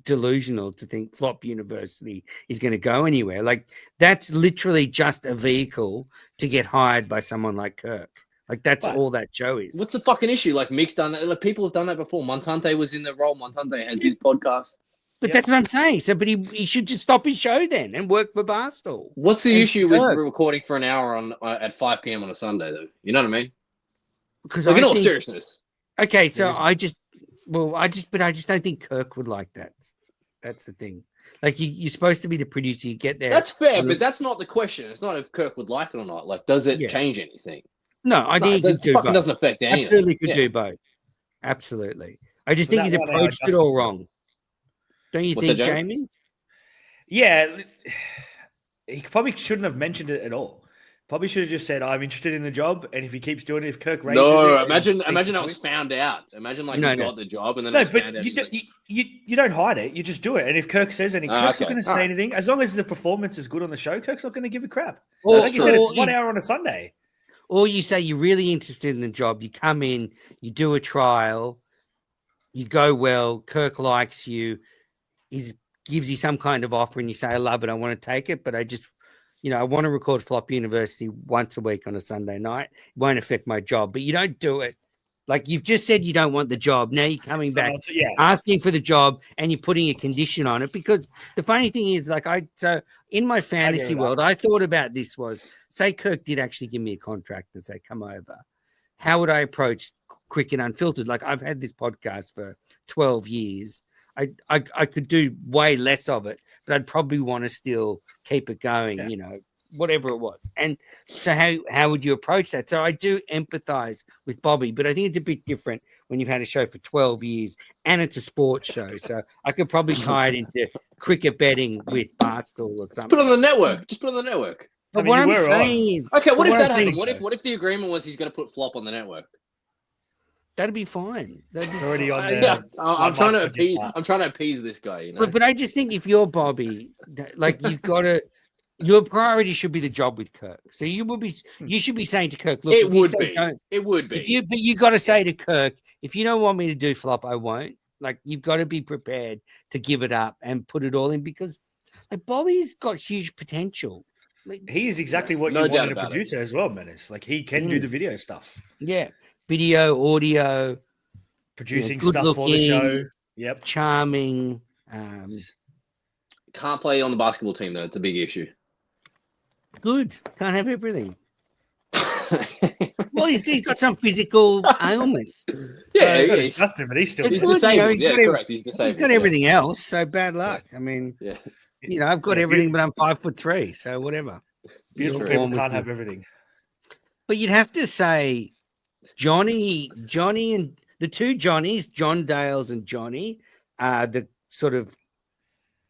delusional to think Flop University is going to go anywhere. Like that's literally just a vehicle to get hired by someone like Kirk. Like that's all that show is. What's the fucking issue? Like Mick's done that. Like people have done that before. Montante was in the role. Montante has his podcast. But that's what I'm saying. So, but he should just stop his show then and work for Barstool. What's the And issue with Kirk. recording for an hour on at 5 p.m. on a Sunday though? You know what I mean? Because Like in all think, seriousness. okay, so I just don't think Kirk would like that. That's the thing. Like you're supposed to be the producer. You get there. That's fair, on but that's not the question. It's not if Kirk would like it or not. Like, does it Yeah. change anything? No, I think he that could do fucking both. doesn't affect anything. Absolutely could Yeah. do both. Absolutely. I just So think he's that one, approached it Justin- all wrong. Don't you What's think, that, Jamie? Jamie? yeah, he probably shouldn't have mentioned it at all. Probably should have just said, "I'm interested in the job," and if he keeps doing it, if Kirk raises No, it, imagine and makes that it was switch- found out. Imagine like No, he no. got the job and then No, it was found but out. you he's don't, like, you don't hide it. You just do it. And if Kirk says anything, Kirk's not okay. going to say anything. As long as the performance is good on the show, Kirk's not going to give a crap. Or- Like you said, or it's 1 hour on a Sunday. Or you say you're really interested in the job. You come in, you do a trial, you go well. Kirk likes you. He gives you some kind of offer, and you say, "I love it. I want to take it, but I just, I want to record Flop University once a week on a Sunday night. It won't affect my job." But you don't do it. Like you've just said, you don't want the job. Now you're coming back Yeah. asking for the job, and you're putting a condition on it. Because the funny thing is, like so in my fantasy with world, I thought about this was say Kirk did actually give me a contract and say, "Come over." How would I approach Cricket Unfiltered? Like I've had this podcast for 12 years. I could do way less of it, but I'd probably want to still keep it going, whatever it was. And so how would you approach that? So I do empathize with Bobby, but I think it's a bit different when you've had a show for 12 years and it's a sports show. So I could probably tie it into cricket betting with Barstool or something. put it on the network. Just put it on the network. But I mean, what you I'm were saying is, Okay, what if what that I'm happened? saying- What if the agreement was he's going to put Flop on the network? that'd be fine. That'd be It's already on fine. there. Yeah, I'm trying to Might appease. budget I'm trying to appease this guy. You know. But I just think if you're Bobby, like you've got to, your priority should be the job with Kirk. So you should be saying to Kirk, "Look, it if you would say be. don't- It would be. but you got to say to Kirk, if you don't want me to do Flop, I won't." Like you've got to be prepared to give it up and put it all in because like Bobby's got huge potential. Like, He is exactly what No you doubt want in a about it. producer as well, Menace. Like he can do the video stuff, yeah, video, audio, producing good stuff for the looking. show. Yep. charming. Can't play on the basketball team though. It's a big issue. Good. Can't have everything. Well, he's got some physical ailment. Yeah, He's got he's, disgusting, but he's still He's he's good, disabled. he's Yeah, got every- correct. He's disabled. He's got yeah. everything else, so bad luck. I mean, Yeah. I've got Yeah, everything, but I'm 5'3", so whatever. beautiful You're people born with can't you. have everything. But you'd have to say Johnny, and the two Johnnies, John Dales and Johnny, are the sort of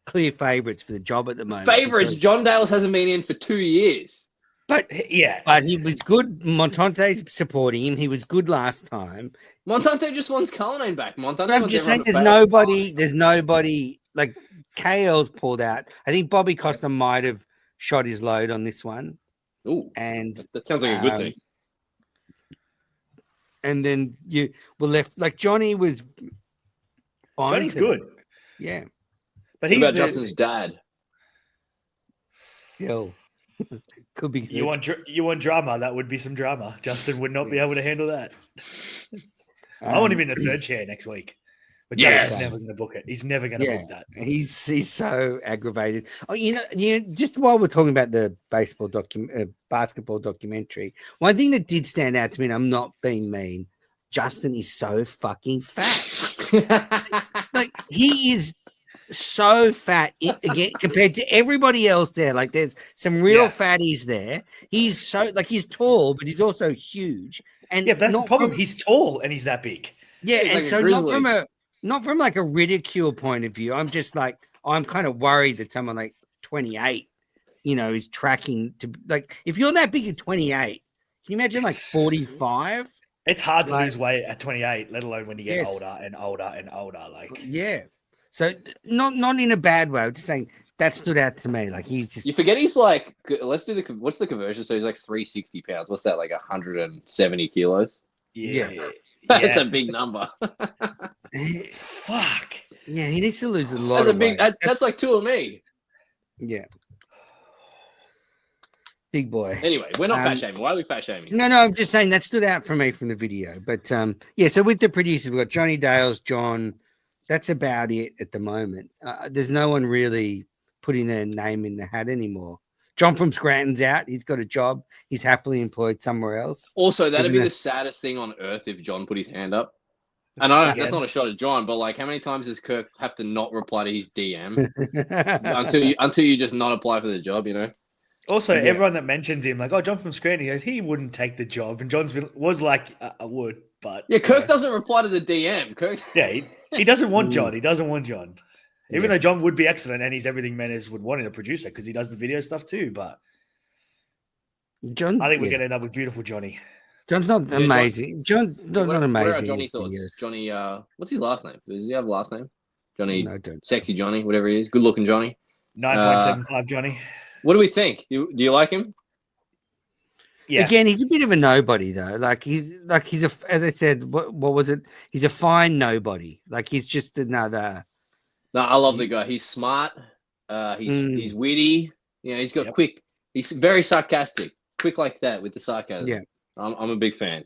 clear favourites for the job at the moment. Favorites. because- John Dales hasn't been in for 2 years. But Yeah. but he was good. Montante's supporting him. He was good last time. Montante just wants Cullinane back. Montante But I'm wants just saying, everyone to fail. there's nobody like KL's pulled out. I think Bobby Costa might have shot his load on this one. Ooh, And that sounds like a good thing. And then you were left like Johnny was fine. Johnny's today. good. Yeah. What But he's about Justin's dad? Still. Could be good. you want drama. That would be some drama. Justin would not be able to handle that. I want him in the third chair next week. But Yes. Justin's never going to book it. He's never going to book that. He's so aggravated. Oh, just while we're talking about the basketball documentary, one thing that did stand out to me, and I'm not being mean, Justin is so fucking fat. Like he is so fat again compared to everybody else there. Like there's some real fatties there. He's so he's tall, but he's also huge. And but that's the problem. He's tall and he's that big. Yeah, He's and like so a not from like a ridicule point of view. I'm just like I'm kind of worried that someone like 28, is tracking to like if you're that big at 28, can you imagine like 45? It's hard to lose weight at 28, let alone when you get older and older and older. So not in a bad way. I'm just saying that stood out to me. Like he's just You forget he's like. What's the conversion? So he's like 360 pounds. What's that? Like 170 kilos. Yeah. That's a big number. Fuck. Yeah, he needs to lose a lot. That's a big. That's like two of me. Yeah. Big boy. Anyway, we're not fat shaming. Why are we fat shaming? No, I'm just saying that stood out for me from the video. But so with the producers, we've got Johnny Dales, John. That's about it at the moment. There's no one really putting their name in the hat anymore. John from Scranton's out. He's got a job. He's happily employed somewhere else. Also, that'd be the saddest thing on earth if John put his hand up. And I don't, that's not a shot at John, but like, how many times does Kirk have to not reply to his DM until you just not apply for the job? Also, everyone that mentions him, like, oh, John from Scranton, he goes, he wouldn't take the job, and John's was like, I would, but Kirk doesn't reply to the DM. Kirk, he doesn't want John. He doesn't want John. Even though John would be excellent and he's everything Menes would want in a producer because he does the video stuff too. But John, I think we're going to end up with beautiful Johnny. John's not amazing. John, not amazing. What are Johnny thoughts? Johnny, what's his last name? Does he have a last name? Johnny, no, don't. Sexy Johnny, whatever he is. Good looking Johnny. 9.75 Johnny. What do we think? Do you like him? Yeah. Again, he's a bit of a nobody though. He's as I said, what was it? He's a fine nobody. Like he's just another. No, I love the guy. He's smart. He's witty. He's got quick. He's very sarcastic. Quick like that with the sarcasm. Yeah, I'm a big fan.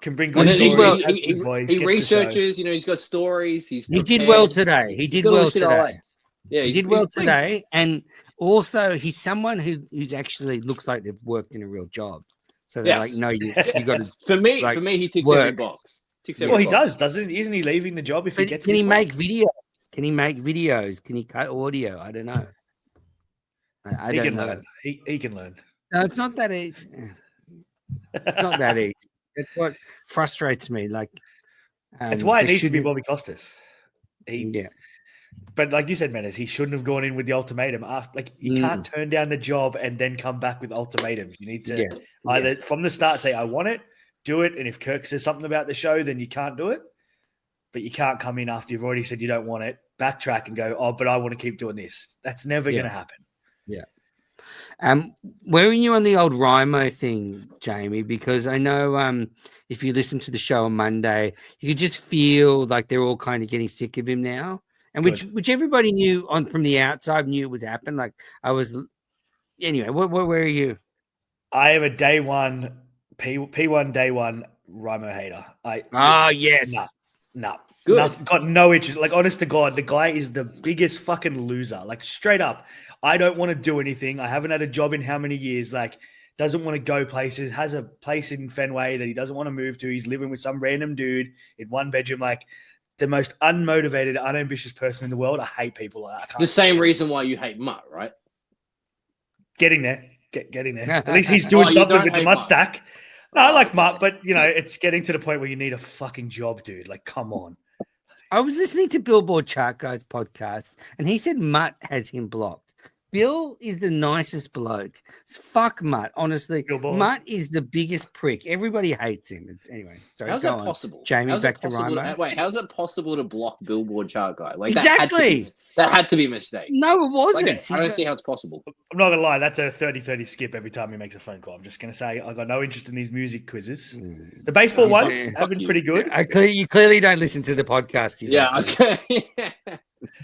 Can bring good stories. He he researches. He's got stories. He did well today. He did well today. Yeah, he did well today, and also he's someone who's actually looks like they've worked in a real job. So they're like, no, you got to. For me, he ticks every box. He does, doesn't he? Isn't he leaving the job if he gets? Can he make videos? Can he make videos? Can he cut audio? I don't know. He can learn. He can learn. No, it's not that easy. It's not that easy. That's what frustrates me. Like, it's why it needs to be Bobby Costas. But like you said, Menes, he shouldn't have gone in with the ultimatum. You can't turn down the job and then come back with ultimatums. You need to either from the start say, I want it, do it. And if Kirk says something about the show, then you can't do it. But you can't come in after you've already said you don't want it, backtrack and go, oh, but I want to keep doing this. That's never going to happen. Yeah. Where are you on the old Rhyo thing, Jamie? Because I know if you listen to the show on Monday, you could just feel like they're all kind of getting sick of him now. And which everybody knew from the outside knew it was happening. Like I was anyway, where are you? I am a day one P1 day one Rhyo hater. Yes. No. Good. Got no interest. Like, honest to God, the guy is the biggest fucking loser. Like, straight up, I don't want to do anything. I haven't had a job in how many years? Like, doesn't want to go places. Has a place in Fenway that he doesn't want to move to. He's living with some random dude in one bedroom. Like, the most unmotivated, unambitious person in the world. I hate people like that. The same reason why you hate Mutt, right? Getting there. Getting there. At least he's doing something with the Mutt stack. No, I like Mutt, but, it's getting to the point where you need a fucking job, dude. Like, come on. I was listening to Billboard Chart Guy's podcast, and he said Mutt has him blocked. Bill is the nicest bloke. Fuck Mutt, honestly. Bill Boy. Mutt is the biggest prick. Everybody hates him. Anyway, sorry, How's go that on. possible? Jamie, How's back it to possible Rhyo. Wait, how's it possible to block Billboard chart guy? Like Exactly. that had to be a mistake. No, it wasn't. Like, I don't see how it's possible. I'm not gonna lie, that's a 30-30 skip every time he makes a phone call. I'm just gonna say I got no interest in these music quizzes. The baseball ones have been pretty good. You clearly don't listen to the podcast. Yeah, I was gonna,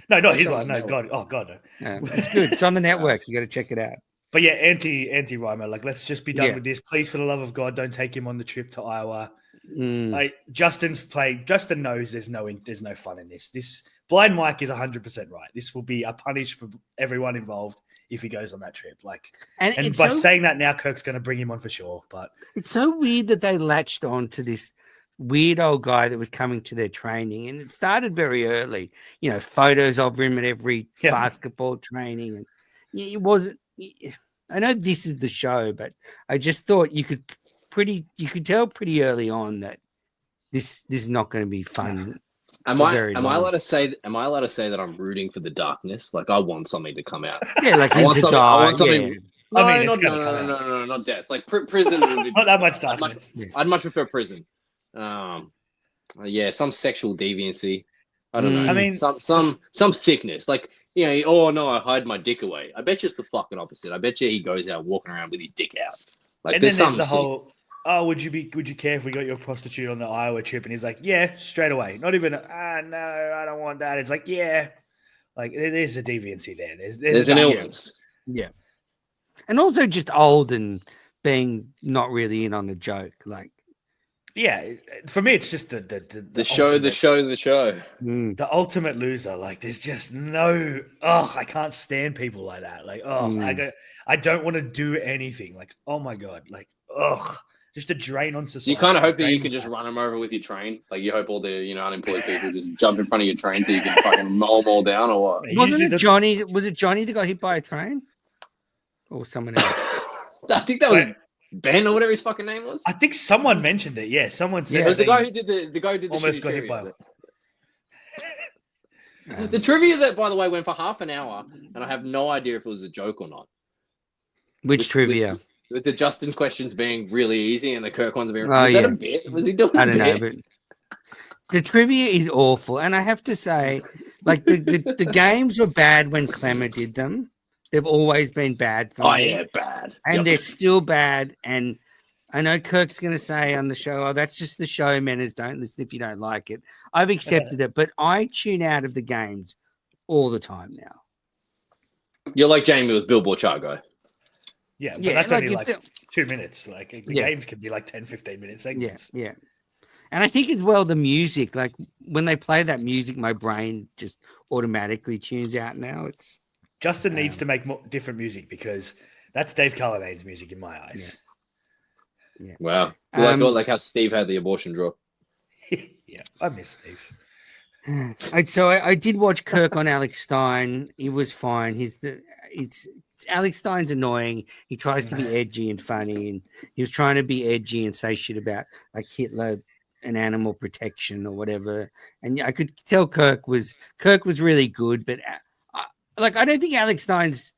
No, not his one. No, God, oh God, no. no. It's good. It's on the network. You got to check it out. But yeah, anti Rhyo. Like, let's just be done Yeah. with this. Please, for the love of God, don't take him on the trip to Iowa. Mm. Justin knows there's no fun in this. This blind Mike is 100% right. This will be a punish for everyone involved if he goes on that trip. And by saying that now, Kirk's going to bring him on for sure. But it's so weird that they latched on to this weird old guy that was coming to their training, and it started very early. Photos of him at every basketball training, and it wasn't. I know this is the show, but I just thought you could tell pretty early on that this is not going to be fun. Am I allowed to say that I'm rooting for the darkness? Like I want something to come out. Yeah, like I want something. I want something. Yeah. No, I mean, no, not death. Like prison. Would be, not that much darkness. I'd much prefer prison. Some sexual deviancy. I don't know. I mean, some sickness. Like oh no, I hide my dick away. I bet you it's the fucking opposite. I bet you he goes out walking around with his dick out. Like and then there's the whole. Oh, would you care if we got you a prostitute on the Iowa trip? And he's like, yeah, straight away. Not even, no, I don't want that. It's like, yeah. Like, there's a deviancy there. There's an illness. Yeah. And also just old and being not really in on the joke. Like, yeah, for me, it's just the show. The ultimate loser. Like, there's just no, I can't stand people like that. Like, I don't want to do anything. Like, oh my God. Like, just a drain on society. You kind of hope that you can just run them over with your train. Like you hope all the unemployed people just jump in front of your train so you can fucking mow them all down, or what? Wasn't it Johnny? Was it Johnny that got hit by a train, or someone else? I think that was Ben or whatever his fucking name was. I think someone mentioned it. Yeah, someone said it was the guy who did the almost got hit by it. The trivia that, by the way, went for half an hour, and I have no idea if it was a joke or not. Which trivia? With the Justin questions being really easy and the Kirk ones being was that a bit? Was he doing I don't know, but the trivia is awful. And I have to say, like the games were bad when Clemmer did them. They've always been bad for me. Oh yeah, bad. And they're still bad. And I know Kirk's gonna say on the show, oh, that's just the show, manners, don't listen if you don't like it. I've accepted it, but I tune out of the games all the time now. You're like Jamie with Billboard chart guy. Yeah, but that's only like 2 minutes. Like the games can be like 10, 15 minute segments. Yeah. And I think as well, the music, like when they play that music, my brain just automatically tunes out now. Justin needs to make more different music because that's Dave Cullinane's music in my eyes. Yeah. Wow. Like how Steve had the abortion drop. Yeah, I miss Steve. So I did watch Kirk on Alex Stein. He was fine. Alex Stein's annoying. He tries to be edgy and funny, and he was trying to be edgy and say shit about like Hitler and animal protection or whatever. And I could tell Kirk was really good, but I don't think Alex Stein's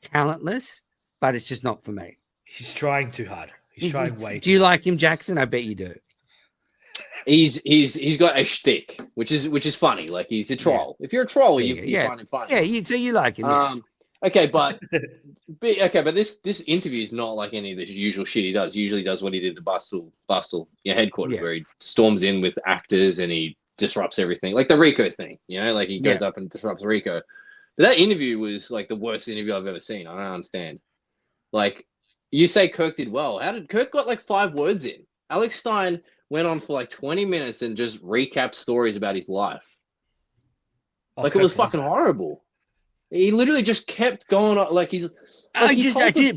talentless, but it's just not for me. He's trying too hard. He's trying way. Do you like him, Jackson? I bet you do. He's got a shtick, which is funny. Like he's a troll. If you're a troll, you find him funny. Yeah, so you like him. Okay, but this interview is not like any of the usual shit he does. He usually does what he did at Bustle, headquarters, where he storms in with actors and he disrupts everything, like the Rhyo thing. Like he goes up and disrupts Rhyo. But that interview was like the worst interview I've ever seen. I don't understand. Like you say, Kirk did well. How did Kirk got like 5 words in? Alex Stein went on for like 20 minutes and just recapped stories about his life. Like it was fucking horrible. He literally just kept going on, like he's. Like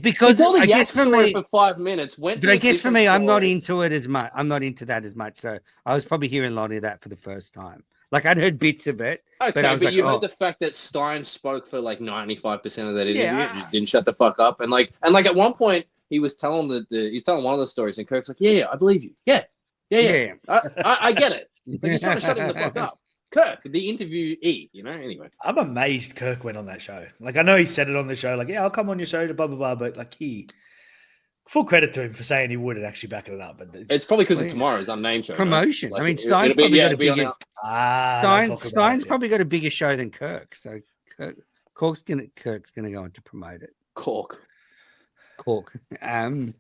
Because I guess for me, for 5 minutes. But I guess for me, I'm not into it as much. I'm not into that as much. So I was probably hearing a lot of that for the first time. Like I'd heard bits of it. Okay, but you heard the fact that Stein spoke for like 95% of that interview. And just didn't shut the fuck up. And at one point he was telling he's telling one of the stories, and Kirk's like, "Yeah, I believe you. Yeah. I get it." Like he's trying to shut him the fuck up. Kirk, the interviewee, you know? Anyway. I'm amazed Kirk went on that show. Like, I know he said it on the show, like, yeah, I'll come on your show to blah, blah, blah. But, like, full credit to him for saying he would and actually backing it up. But it's probably because of tomorrow's unnamed show. Promotion. Like, I mean, Stein's probably got a bigger. Stein's probably got a bigger show than Kirk. So Kirk's gonna go on to promote it. Cork. That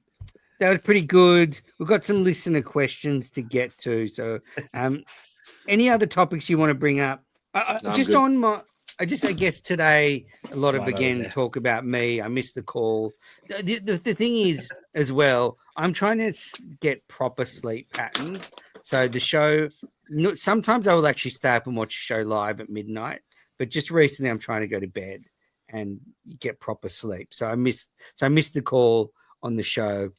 was pretty good. We've got some listener questions to get to. So, any other topics you want to bring up? I guess today a lot of talk about me. I missed the call. The thing is as well, I'm trying to get proper sleep patterns. So the show, sometimes I will actually stay up and watch a show live at midnight. But just recently, I'm trying to go to bed and get proper sleep. So I missed the call on the show.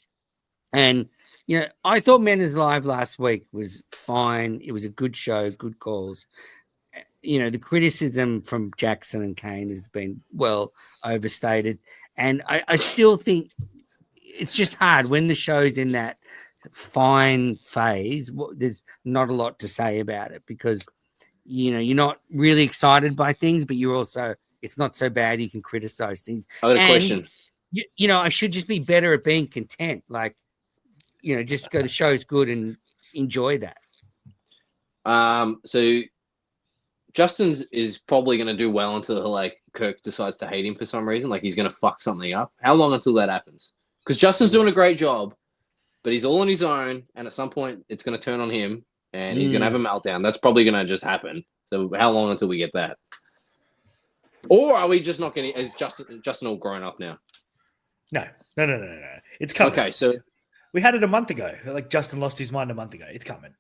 And, I thought Men is Live last week was fine. It was a good show, good calls. The criticism from Jackson and Kane has been well overstated. And I still think it's just hard when the show's in that fine phase. There's not a lot to say about it because, you're not really excited by things, but you're also, it's not so bad you can criticize things. I got a question. I should just be better at being content. Like, just go, the show's good and enjoy that. So Justin's is probably going to do well until Kirk decides to hate him for some reason. Like he's going to fuck something up. How long until that happens? Because Justin's doing a great job, but he's all on his own. And at some point it's going to turn on him and he's going to have a meltdown. That's probably going to just happen. So how long until we get that? Or are we just not getting, is Justin all grown up now? No. It's coming. Okay. So we had it a month ago. Like Justin lost his mind a month ago. It's coming.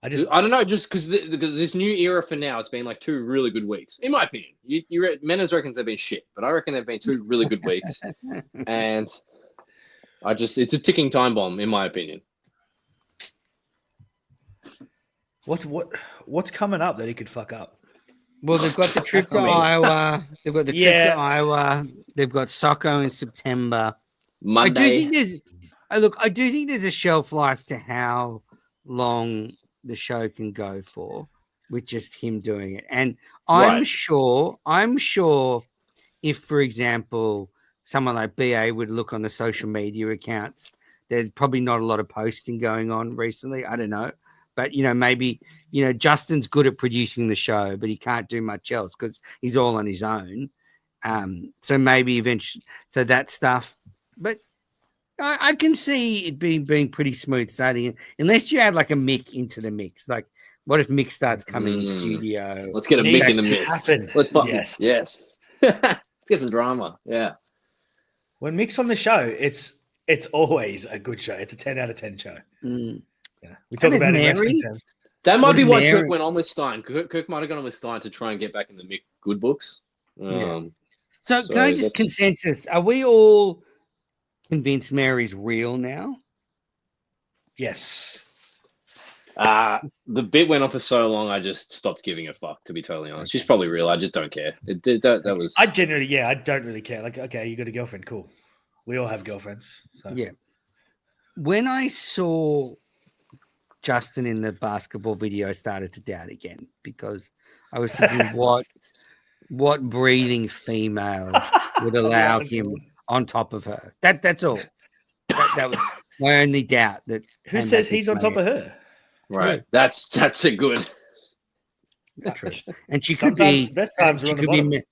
I don't know, just because this new era for now, it's been like 2 really good weeks, in my opinion. Menas reckons they've been shit, but I reckon they've been 2 really good weeks, and it's a ticking time bomb, in my opinion. What's coming up that he could fuck up? Well, they've got the trip to Iowa. They've got the trip to Iowa. They've got Socko in September. Monday. I do think there's a shelf life to how long the show can go for with just him doing it. And I'm sure if, for example, someone like BA would look on the social media accounts, there's probably not a lot of posting going on recently. I don't know. But, maybe, Justin's good at producing the show, but he can't do much else because he's all on his own. So maybe eventually, so that stuff. But I can see it being pretty smooth sailing, unless you add like a Mick into the mix. Like, what if Mick starts coming in studio? Let's get a Mick in the mix. Happen. Let's fucking yes. Let's get some drama. Yeah. When Mick's on the show, it's always a good show. It's a 10 out of 10 show. Yeah. We talk about it in wrestling terms. That might be why Kirk went on with Stein. Kirk might have gone on with Stein to try and get back in the Mick good books. So can I just consensus? Are we all convinced Mary's real now? Yes. The bit went on for so long, I just stopped giving a fuck, to be totally honest. She's probably real. I just don't care. That was. I generally, I don't really care. Like, okay, you got a girlfriend, cool. We all have girlfriends. So. Yeah. When I saw Justin in the basketball video, I started to doubt again because I was thinking, what breathing female would allow him on top of her? That's all. That was my only doubt. That who says he's on top of her? Right. That's a good. True. And she could be best times. She could be.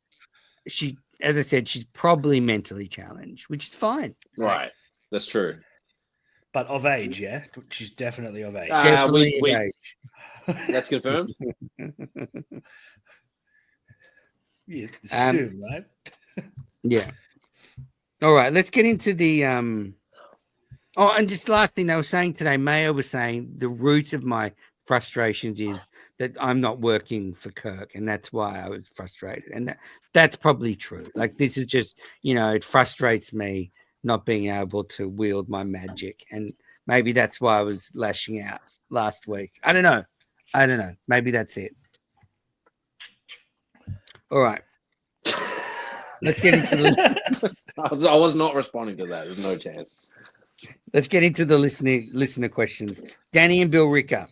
She, as I said, she's probably mentally challenged, which is fine. Right. That's true. But of age, yeah, she's definitely of age. Definitely of age. That's confirmed. You assume, right? Yeah. All right, let's get into the Oh, and just last thing they were saying today, Mayo was saying the root of my frustrations is that I'm not working for Kirk, and that's why I was frustrated. And that's probably true. Like, this is just, it frustrates me not being able to wield my magic, and maybe that's why I was lashing out last week. I don't know. Maybe that's it. All right. Let's get into the. I was not responding to that. There's no chance. Let's get into the listener questions. Danny and Bill Ricker.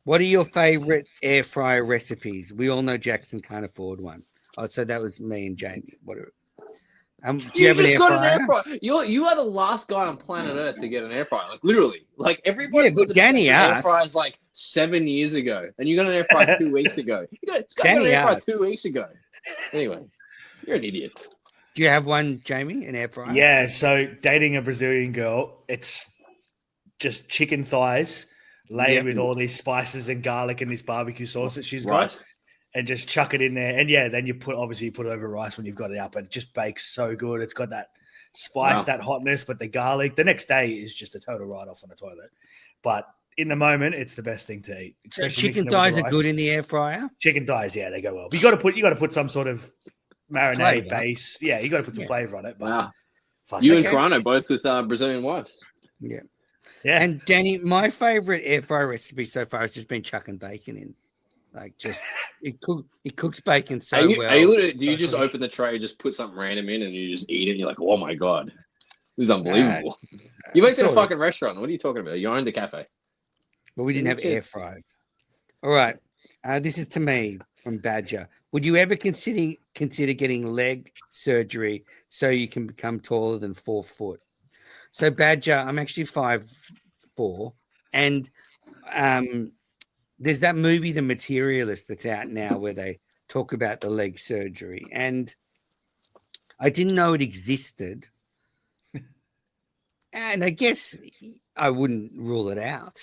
What are your favorite air fryer recipes? We all know Jackson can't afford one. Oh, so that was me and Jamie. What are, do you have an air fryer? An air fryer. You are the last guy on planet Earth to get an air fryer. Like literally, like everybody. Yeah, but Danny air asked. fryers like 7 years ago, and you got an air fryer 2 weeks ago. This guy got an air fryer 2 weeks ago. Anyway, you're an idiot. Do you have one, Jamie? An air fryer? Yeah. So dating a Brazilian girl, it's just chicken thighs layered with all these spices and garlic and this barbecue sauce that she's got. And just chuck it in there. And yeah, then you put it over rice when you've got it up. And it just bakes so good. It's got that spice, that hotness, but the garlic. The next day is just a total write-off on the toilet. But in the moment, it's the best thing to eat. So chicken thighs are good in the air fryer? Chicken thighs, yeah, they go well. But you got to put some sort of marinade base. Yeah, you got to put some flavor on it. But you and Toronto both with Brazilian wives. Yeah. Yeah. And Danny, my favorite air fryer recipe so far has just been chucking bacon in. Like just it cooks bacon so well. Do you just open the tray, just put something random in, and you just eat it? And you're like, oh my god, this is unbelievable. You went to a fucking restaurant. What are you talking about? You owned the cafe. But we didn't have air fryers. All right, this is to me from Badger. Would you ever consider getting leg surgery so you can become taller than 4 foot? So Badger, I'm actually 5'4", and there's that movie, The Materialist, that's out now where they talk about the leg surgery. And I didn't know it existed. And I guess I wouldn't rule it out.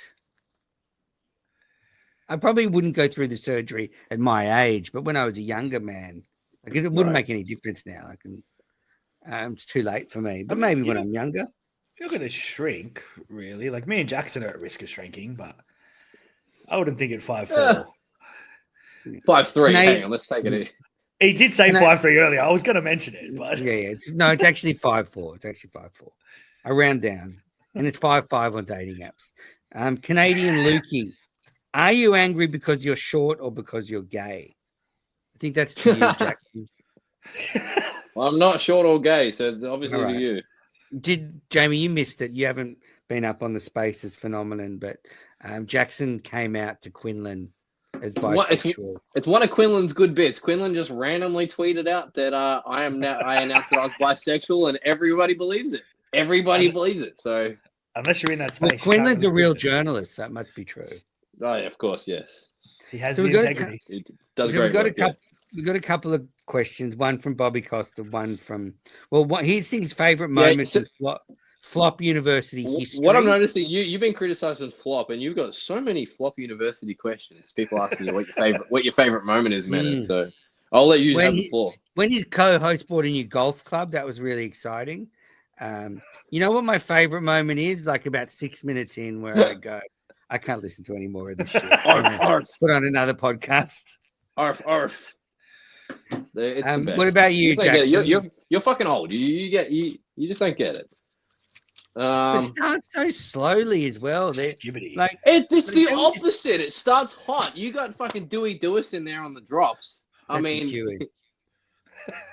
I probably wouldn't go through the surgery at my age, but when I was a younger man, like it wouldn't make any difference now. It's too late for me, but maybe when I'm younger. You're not going to shrink, really. Like me and Jackson are at risk of shrinking, but I wouldn't think at 5'4". 5'3". Hang on, let's take it in. He did say 5'3" earlier. I was going to mention it, but it's actually 5'4". It's actually 5'4". I round down, and it's 5'5" on dating apps. Canadian Lukey, are you angry because you're short or because you're gay? I think that's to you, Jackson. Well, I'm not short or gay, so it's obviously to you. Jamie, you missed it. You haven't been up on the Spaces phenomenon, but Jackson came out to Quinlan as bisexual. It's one of Quinlan's good bits. Quinlan just randomly tweeted out that I announced that I was bisexual, and everybody believes it. Everybody believes it. So unless you're in that space, Quinlan's a real journalist, so it must be true. Oh yeah, of course, yes. He has the integrity. It does great work. We've got a couple of questions. One from Bobby Costa. One from here's his favorite moments in Flop University history. What I'm noticing, you've been criticizing Flop, and you've got so many Flop University questions. People asking you what your favorite moment is, man. So I'll let you have the floor. When his co-host bought a new golf club, that was really exciting. You know what my favorite moment is? Like about 6 minutes in, where I go, I can't listen to any more of this shit. Put on another podcast. Arf. What about you, Jackson? You're fucking old. You just don't get it. It starts so slowly as well. Like it's the opposite. It starts hot. You got fucking Dewey Dewis in there on the drops. I mean,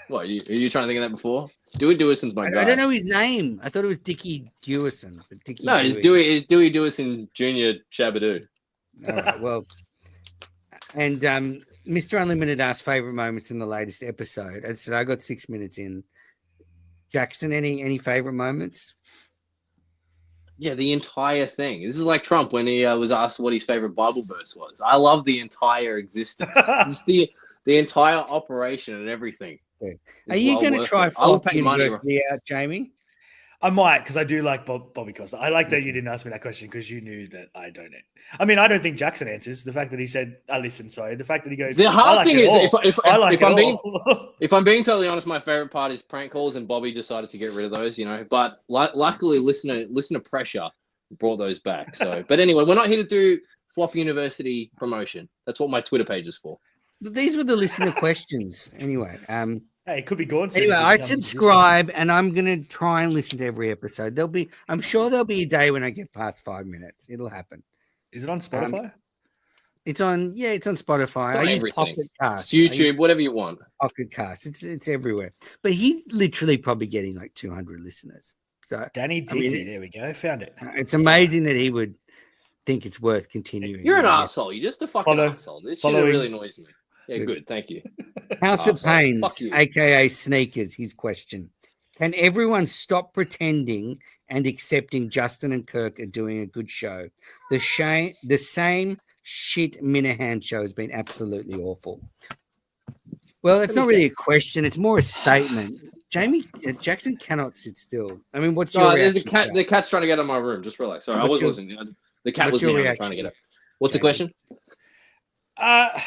what are you trying to think of that before? Dewey Dewison's my guy. I don't know his name. I thought it was Dickie Dewison. No, it's Dewey Dewison Jr. Shabadoo. All right. Well, and Mr. Unlimited asked favorite moments in the latest episode. As I said, I got 6 minutes in. Jackson, any favorite moments? Yeah, the entire thing. This is like Trump when he was asked what his favorite Bible verse was. I love the entire existence. Just the entire operation and everything. Yeah. Are you going to try Flop University out, Jamie? I might, because I do like Bobby Costa. I like that you didn't ask me that question because you knew that I don't. I mean, I don't think Jackson answers. The fact that he said, the fact that he goes, the hard thing is, if I'm being totally honest, my favorite part is prank calls, and Bobby decided to get rid of those, But luckily, listener pressure brought those back. So, but anyway, we're not here to do Flop University promotion. That's what my Twitter page is for. These were the listener questions, anyway. Hey, it could be gone. Anyway, I subscribe, and I'm going to try and listen to every episode. I'm sure there'll be a day when I get past 5 minutes. It'll happen. Is it on Spotify? It's on Spotify. I use Pocket Cast. YouTube, whatever you want. Pocket Cast. It's everywhere. But he's literally probably getting like 200 listeners. So Danny Dickey, there we go. Found it. It's amazing that he would think it's worth continuing. You're an Yeah. asshole. You're just a fucking asshole. This shit really annoys me. Yeah, good. Thank you. House of Fuck Pains, you. aka Sneakers, his question. Can everyone stop pretending and accepting Justin and Kirk are doing a good show? The same shit Minahan show has been absolutely awful. Well, it's not really a question. It's more a statement. Jackson cannot sit still. I mean, what's your reaction? The cat's trying to get out of my room. Just relax. Sorry, I was listening. The cat was trying to get up. What's the question? I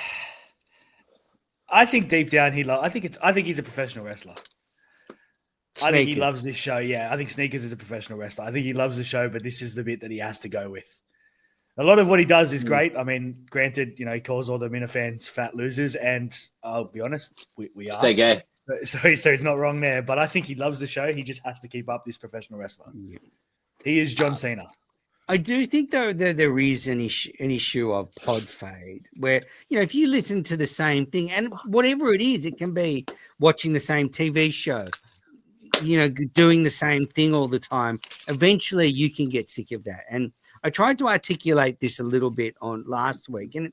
think deep down I think he's a professional wrestler. I think he loves this show. Yeah, I think Sneakers is a professional wrestler. I think he loves the show, but this is the bit that he has to go with. A lot of what he does is great. I mean, granted, he calls all the Minifans fat losers, and I'll be honest, we are. Stay gay. So he's not wrong there. But I think he loves the show. He just has to keep up this professional wrestler. Yeah. He is John Cena. I do think, though, that there is an issue of pod fade where, if you listen to the same thing, and whatever it is, it can be watching the same TV show, doing the same thing all the time. Eventually, you can get sick of that. And I tried to articulate this a little bit on last week. And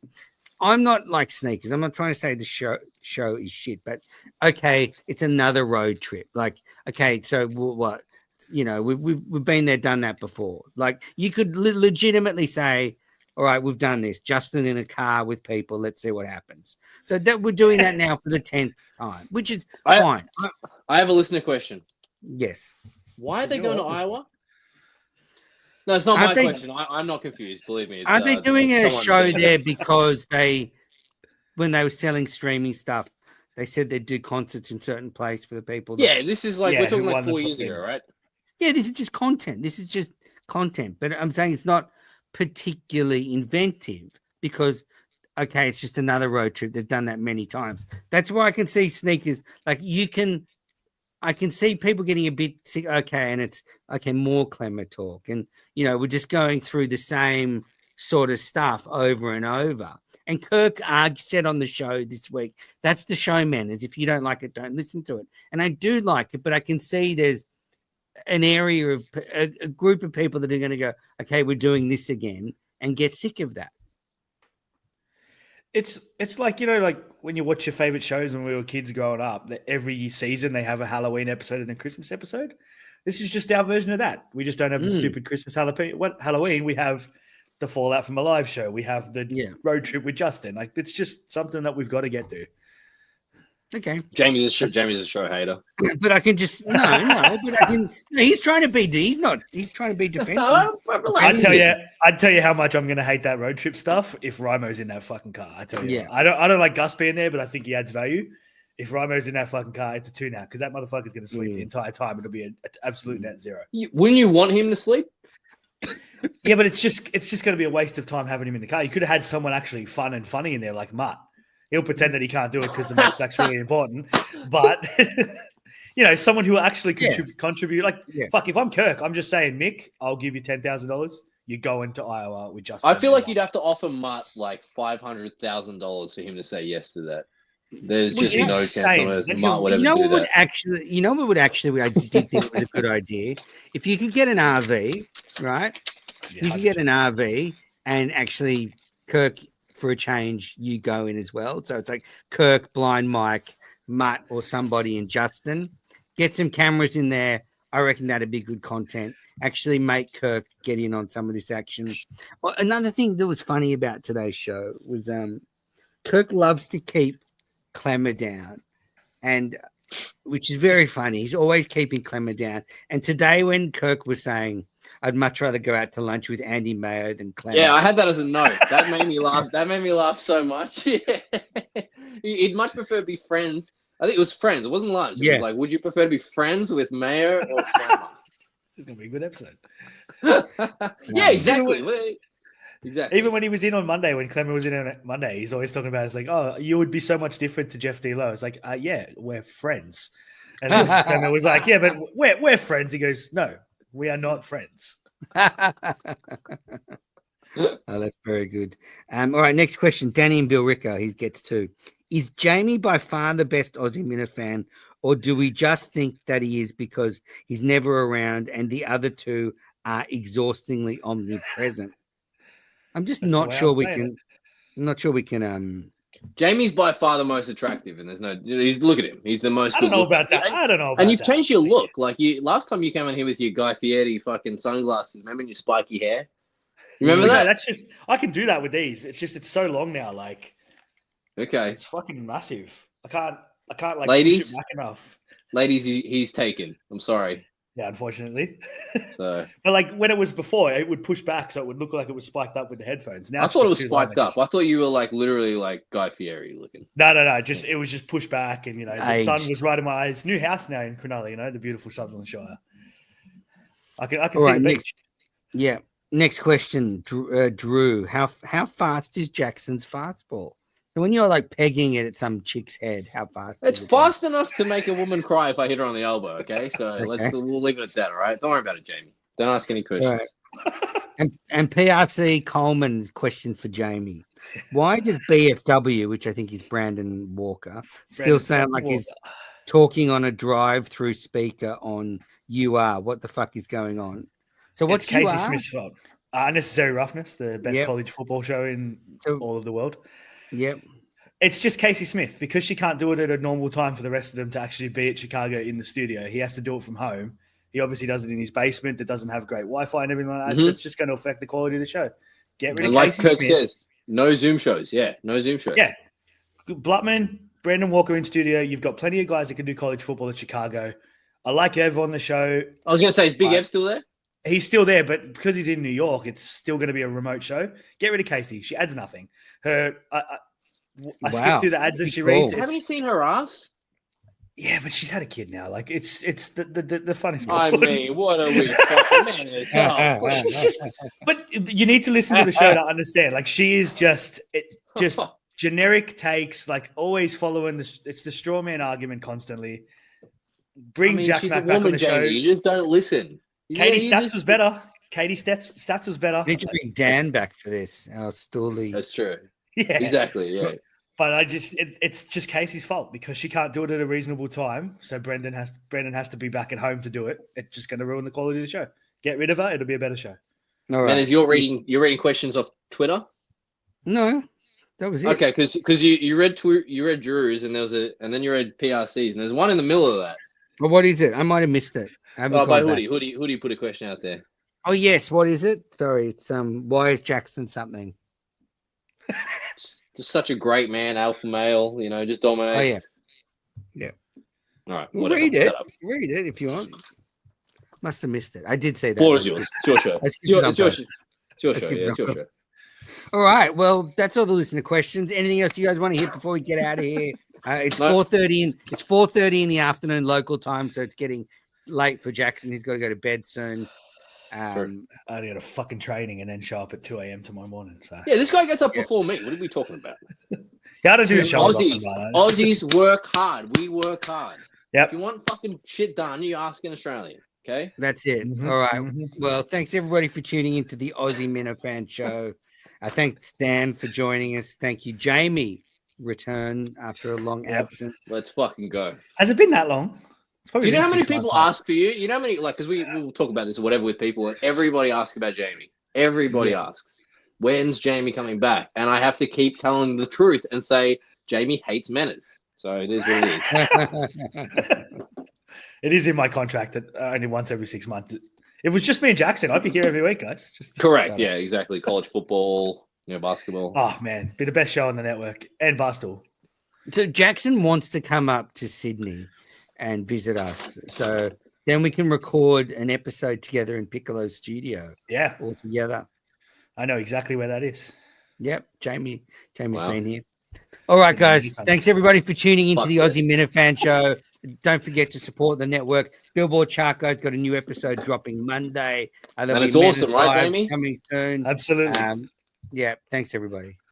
I'm not like Sneakers. I'm not trying to say the show is shit, but okay, it's another road trip. Like, okay, so what? We've been there, done that before. Like, you could legitimately say, all right, we've done this. Justin in a car with people. Let's see what happens. So that we're doing that now for the 10th time, which is fine. I have a listener question. Yes. Why are they going to Iowa? No, it's not my question. I'm not confused. Believe me. Aren't they doing a show there because when they were selling streaming stuff, they said they'd do concerts in certain place for the people? This is we're talking like 4 years ago, right? Yeah, this is just content. But I'm saying it's not particularly inventive because, okay, it's just another road trip. They've done that many times. That's why I can see Sneakers. Like, I can see people getting a bit sick. Okay, and it's okay, more Clemmer talk. And, we're just going through the same sort of stuff over and over. And Kirk said on the show this week, that's the showman, is if you don't like it, don't listen to it. And I do like it, but I can see there's an area of a group of people that are going to go, okay, we're doing this again, and get sick of that. It's like, like when you watch your favorite shows when we were kids growing up, that every season they have a Halloween episode and a Christmas episode. This is just our version of that. We just don't have the stupid Christmas Halloween. We have the fallout from a live show. We have the road trip with Justin. Like, it's just something that we've got to get to. Okay. Jamie's a show hater. But I can just but I can. He's trying to be. He's trying to be defensive. I'd tell you how much I'm going to hate that road trip stuff if Rhymo's in that fucking car. I tell you, I don't like Gus being there, but I think he adds value. If Rhymo's in that fucking car, it's a 2 now because that motherfucker's going to sleep the entire time. It'll be an absolute net zero. Wouldn't you want him to sleep? Yeah, but it's just going to be a waste of time having him in the car. You could have had someone actually fun and funny in there, like Mutt. He'll pretend that he can't do it because the mustache's really important. But, someone who will actually contribute. Like, fuck, if I'm Kirk, I'm just saying, Mick, I'll give you $10,000. You're going to Iowa with Justin. I feel like you'd have to offer Mutt like $500,000 for him to say yes to that. There's just no chance on earth Mutt would ever do that. What would actually I did think it was a good idea? If you could get an RV, right? Yeah, you could get an RV and actually Kirk, for a change, you go in as well. So it's like Kirk, Blind Mike, Mutt, or somebody in Justin. Get some cameras in there. I reckon that'd be good content. Actually make Kirk get in on some of this action. Well, another thing that was funny about today's show was Kirk loves to keep Clemmer down, and which is very funny. He's always keeping Clemmer down. And today when Kirk was saying, I'd much rather go out to lunch with Andy Mayo than Clemmer. Yeah, I had that as a note. That made me laugh. That made me laugh so much. Yeah. He'd much prefer to be friends. I think it was friends. It wasn't lunch. It was like, would you prefer to be friends with Mayo or Clemmer? It's going to be a good episode. Yeah, exactly. Exactly. Even when he was in on Monday, when Clemmer was in on Monday, he's always talking about it's like, oh, you would be so much different to Jeff D. Lowe. It's like, yeah, we're friends. And then Clemmer was like, yeah, but we're friends. He goes, no, we are not friends. Oh, that's very good. All right, next question. Danny and Bill Ricker, he gets 2. Is Jamie by far the best Aussie Minifan, or do we just think that he is because he's never around and the other 2 are exhaustingly omnipresent? I'm just That's the not way sure I'm we playing can. I'm not sure we can. Jamie's by far the most attractive, and there's no. He's look at him. He's the most. I don't know good-looking. about that. I don't know about And you've that. changed your look. Like you last time you came in here with your Guy Fieri fucking sunglasses. Remember your spiky hair? You remember No, that? that's just I can do that with these. It's just it's so long now. Like Okay, it's fucking massive. I can't like Ladies? push it back enough. ladies, he's taken. I'm sorry. Yeah, unfortunately. So But like when it was before, it would push back, so it would look like it was spiked up with the headphones. Now I it's thought it just was too long. spiked up. I thought you were like literally like Guy Fieri looking. No. Just it was just pushed back, and the sun Aged. was right in my eyes. New house now in Cronulla, the beautiful Sutherland Shire. I can All see right, the beach. Yeah. Next question, Drew. How fast is Jackson's fastball? So when you're like pegging it at some chick's head, how fast? It's is it going? fast enough to make a woman cry if I hit her on the elbow. Okay, so we'll leave it at that. All right, don't worry about it, Jamie. Don't ask any questions. All right. And PRC Coleman's question for Jamie: why does BFW, which I think is Brandon Walker, still sound like he's talking on a drive-through speaker on UR? What the fuck is going on? So what's It's Casey UR? Smith's fault. Unnecessary Roughness, the best Yep. college football show in all of the world. Yep. It's just Casey Smith because she can't do it at a normal time for the rest of them to actually be at Chicago in the studio. He has to do it from home. He obviously does it in his basement that doesn't have great Wi-Fi and everything like that. So it's just going to affect the quality of the show. Get rid And of like Casey Kirk Smith. says, no Zoom shows. Yeah, no Zoom shows. Yeah. Blutman, Brandon Walker in studio. You've got plenty of guys that can do college football at Chicago. I like Ev on the show. I was going to say, is Big Ev still there? He's still there, but because he's in New York, it's still going to be a remote show. Get rid of Casey. She adds nothing. I skip through the ads as she reads. Haven't you seen her ass? Yeah, but she's had a kid now. Like it's the funniest. I mean, what are we fucking man? Well, she's just. But you need to listen to the show to understand. Like she is just generic takes. Like always following this. It's the straw man argument constantly. Bring Jack she's back a woman, on the show. Jamie. You just don't listen. Katie Stats was better. Katie Stats was better. Need to bring Dan back for this. Our Stooley. That's true. Yeah, Exactly. Yeah. But it's just Casey's fault because she can't do it at a reasonable time. So Brendan has to be back at home to do it. It's just going to ruin the quality of the show. Get rid of her. It'll be a better show. All right. And as you're reading questions off Twitter. No, that was it. Okay, because you read Drew's and then you read PRC's and there's one in the middle of that. Well, what is it? I might have missed it. I haven't Oh, by gone back. Hoodie put a question out there. Oh yes, what is it? Sorry, it's why is Jackson something? Just such a great man, alpha male. Just dominates. Oh yeah, yeah. All right, Well, whatever. read it. Shut up. Read it if you want. Must have missed it. I did say that. Floor is yours. It's your show. I It's skipped it on your purpose. show. It's your I show. skipped Yeah, it it's your on show. purpose. All right. Well, that's all the listener questions. Anything else you guys want to hit before we get out of here? It's No. 4:30 It's 4:30 in the afternoon local time, so it's getting late for Jackson. He's got to go to bed soon. I only got a fucking training and then show up at 2 a.m. tomorrow morning. So Yeah, this guy gets up before me. What are we talking about? got to do the show. Aussies work hard. We work hard. Yep. If you want fucking shit done, you ask an Australian. Okay. That's it. Mhm, All right. mhm. Well, thanks everybody for tuning into the Aussie Minifan show. Thanks Dan for joining us. Thank you, Jamie. Return after a long absence. Let's fucking go. Has it been that long? It's Do probably you know been how many 6 months people now. ask for you? You know how many, because we will talk about this or whatever with people, and everybody asks about Jamie. Everybody asks, when's Jamie coming back? And I have to keep telling the truth and say, Jamie hates manners. So it is what it is. It is in my contract that only once every 6 months. If it was just me and Jackson, I'd be here every week, guys. Correct. Yeah, exactly. College football, basketball. Oh, man. Be the best show on the network. And Barstool. So Jackson wants to come up to Sydney and visit us. So then we can record an episode together in Piccolo's studio. Yeah. All together. I know exactly where that is. Yep. Jamie's Wow. been here. All right, guys. Thanks everybody for tuning into Fuck the yeah. Aussie Minifan show. Don't forget to support the network. Billboard Charco's got a new episode dropping Monday. And it's awesome, right, Jamie? Coming soon. Absolutely. Yeah. Thanks everybody.